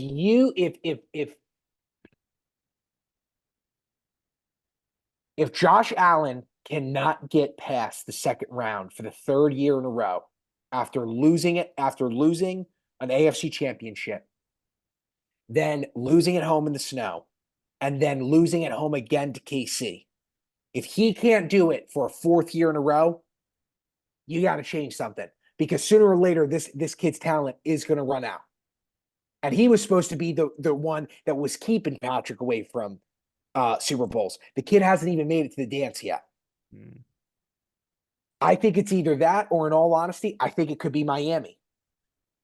Josh Allen cannot get past the second round for the 3rd year in a row after losing an AFC championship, then losing at home in the snow, and then losing at home again to KC. If he can't do it for a 4th year in a row, you got to change something because sooner or later this kid's talent is going to run out. And he was supposed to be the one that was keeping Patrick away from Super Bowls. The kid hasn't even made it to the dance yet. Mm. I think it's either that or, in all honesty, I think it could be Miami.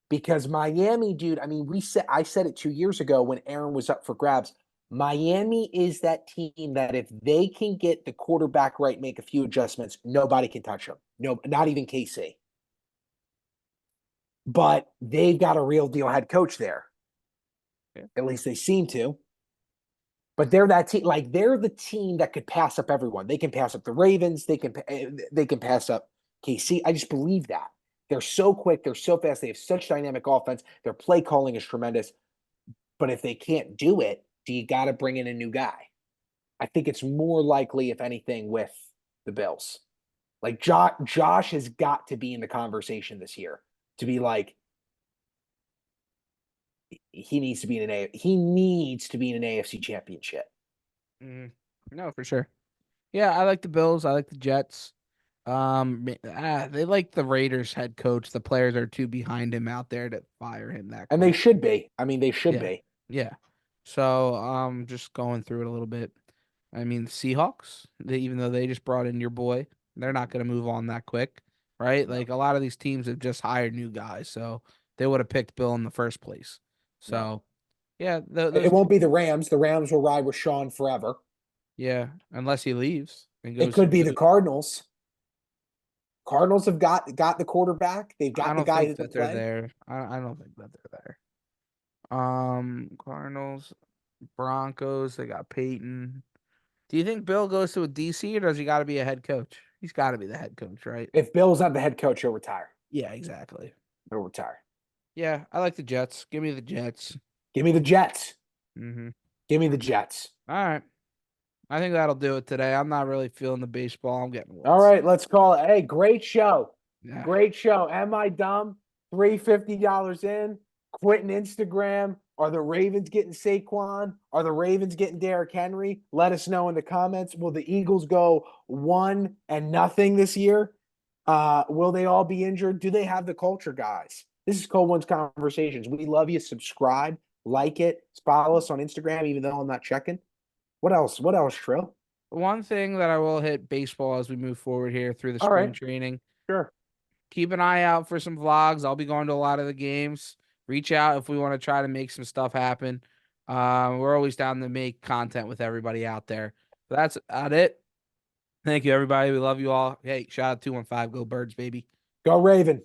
Because Miami, dude, I mean, I said it 2 years ago when Aaron was up for grabs. Miami is that team that if they can get the quarterback right, make a few adjustments, nobody can touch them. No, not even KC. but they've got a real deal head coach there. Yeah. At least they seem to. But they're that team, like they're the team that could pass up everyone. They can pass up the Ravens. They can pass up KC. I just believe that they're so quick, they're so fast, they have such dynamic offense. Their play calling is tremendous. But if they can't do it, do you got to bring in a new guy? I think it's more likely, if anything, with the Bills. Like Josh has got to be in the conversation this year to be like he needs to be in an AFC championship. No, for sure. Yeah, I like the Bills. I like the Jets. They like the Raiders head coach. The players are too behind him out there to fire him that And they quick. should be. I mean, they should Yeah, be. yeah. So, just going through it a little bit. I mean, Seahawks. Even though they just brought in your boy, they're not going to move on that quick, right? No, Like a lot of these teams have just hired new guys, so they would have picked Bill in the first place. no. So, yeah, It those won't two. be the Rams. The Rams will ride with Sean forever. Yeah, unless he leaves and It goes could to be the Cardinals. Cardinals have got the quarterback. They've I got the don't guy think who can that they're play. there. I don't think that they're there. Cardinals, Broncos, they got Peyton. Do you think Bill goes to a DC or does he got to be a head coach? He's got to be the head coach, right? If Bill's not the head coach, he'll retire. Yeah, exactly. He'll retire. Yeah, I like the Jets. Give me the Jets. Give me the Jets. Mm-hmm. Give me the Jets. All right. I think that'll do it today. I'm not really feeling the baseball. I'm getting a little All sick. right, let's call it. Hey, great show. Yeah. Great show. Am I dumb? $350 in. Quitting Instagram. Are the Ravens getting Saquon? Are the Ravens getting Derrick Henry? Let us know in the comments. Will the Eagles go 1-0 this year? Will they all be injured? Do they have the culture, guys? This is Cold Ones Conversations. We love you. Subscribe, like it, follow us on Instagram, even though I'm not checking. What else? What else, Trill? One thing that I will hit baseball as we move forward here through the All spring right, training. sure. Keep an eye out for some vlogs. I'll be going to a lot of the games. Reach out if we want to try to make some stuff happen. We're always down to make content with everybody out there. So that's about it. Thank you, everybody. We love you all. Hey, shout out 215. Go Birds, baby. Go Raven.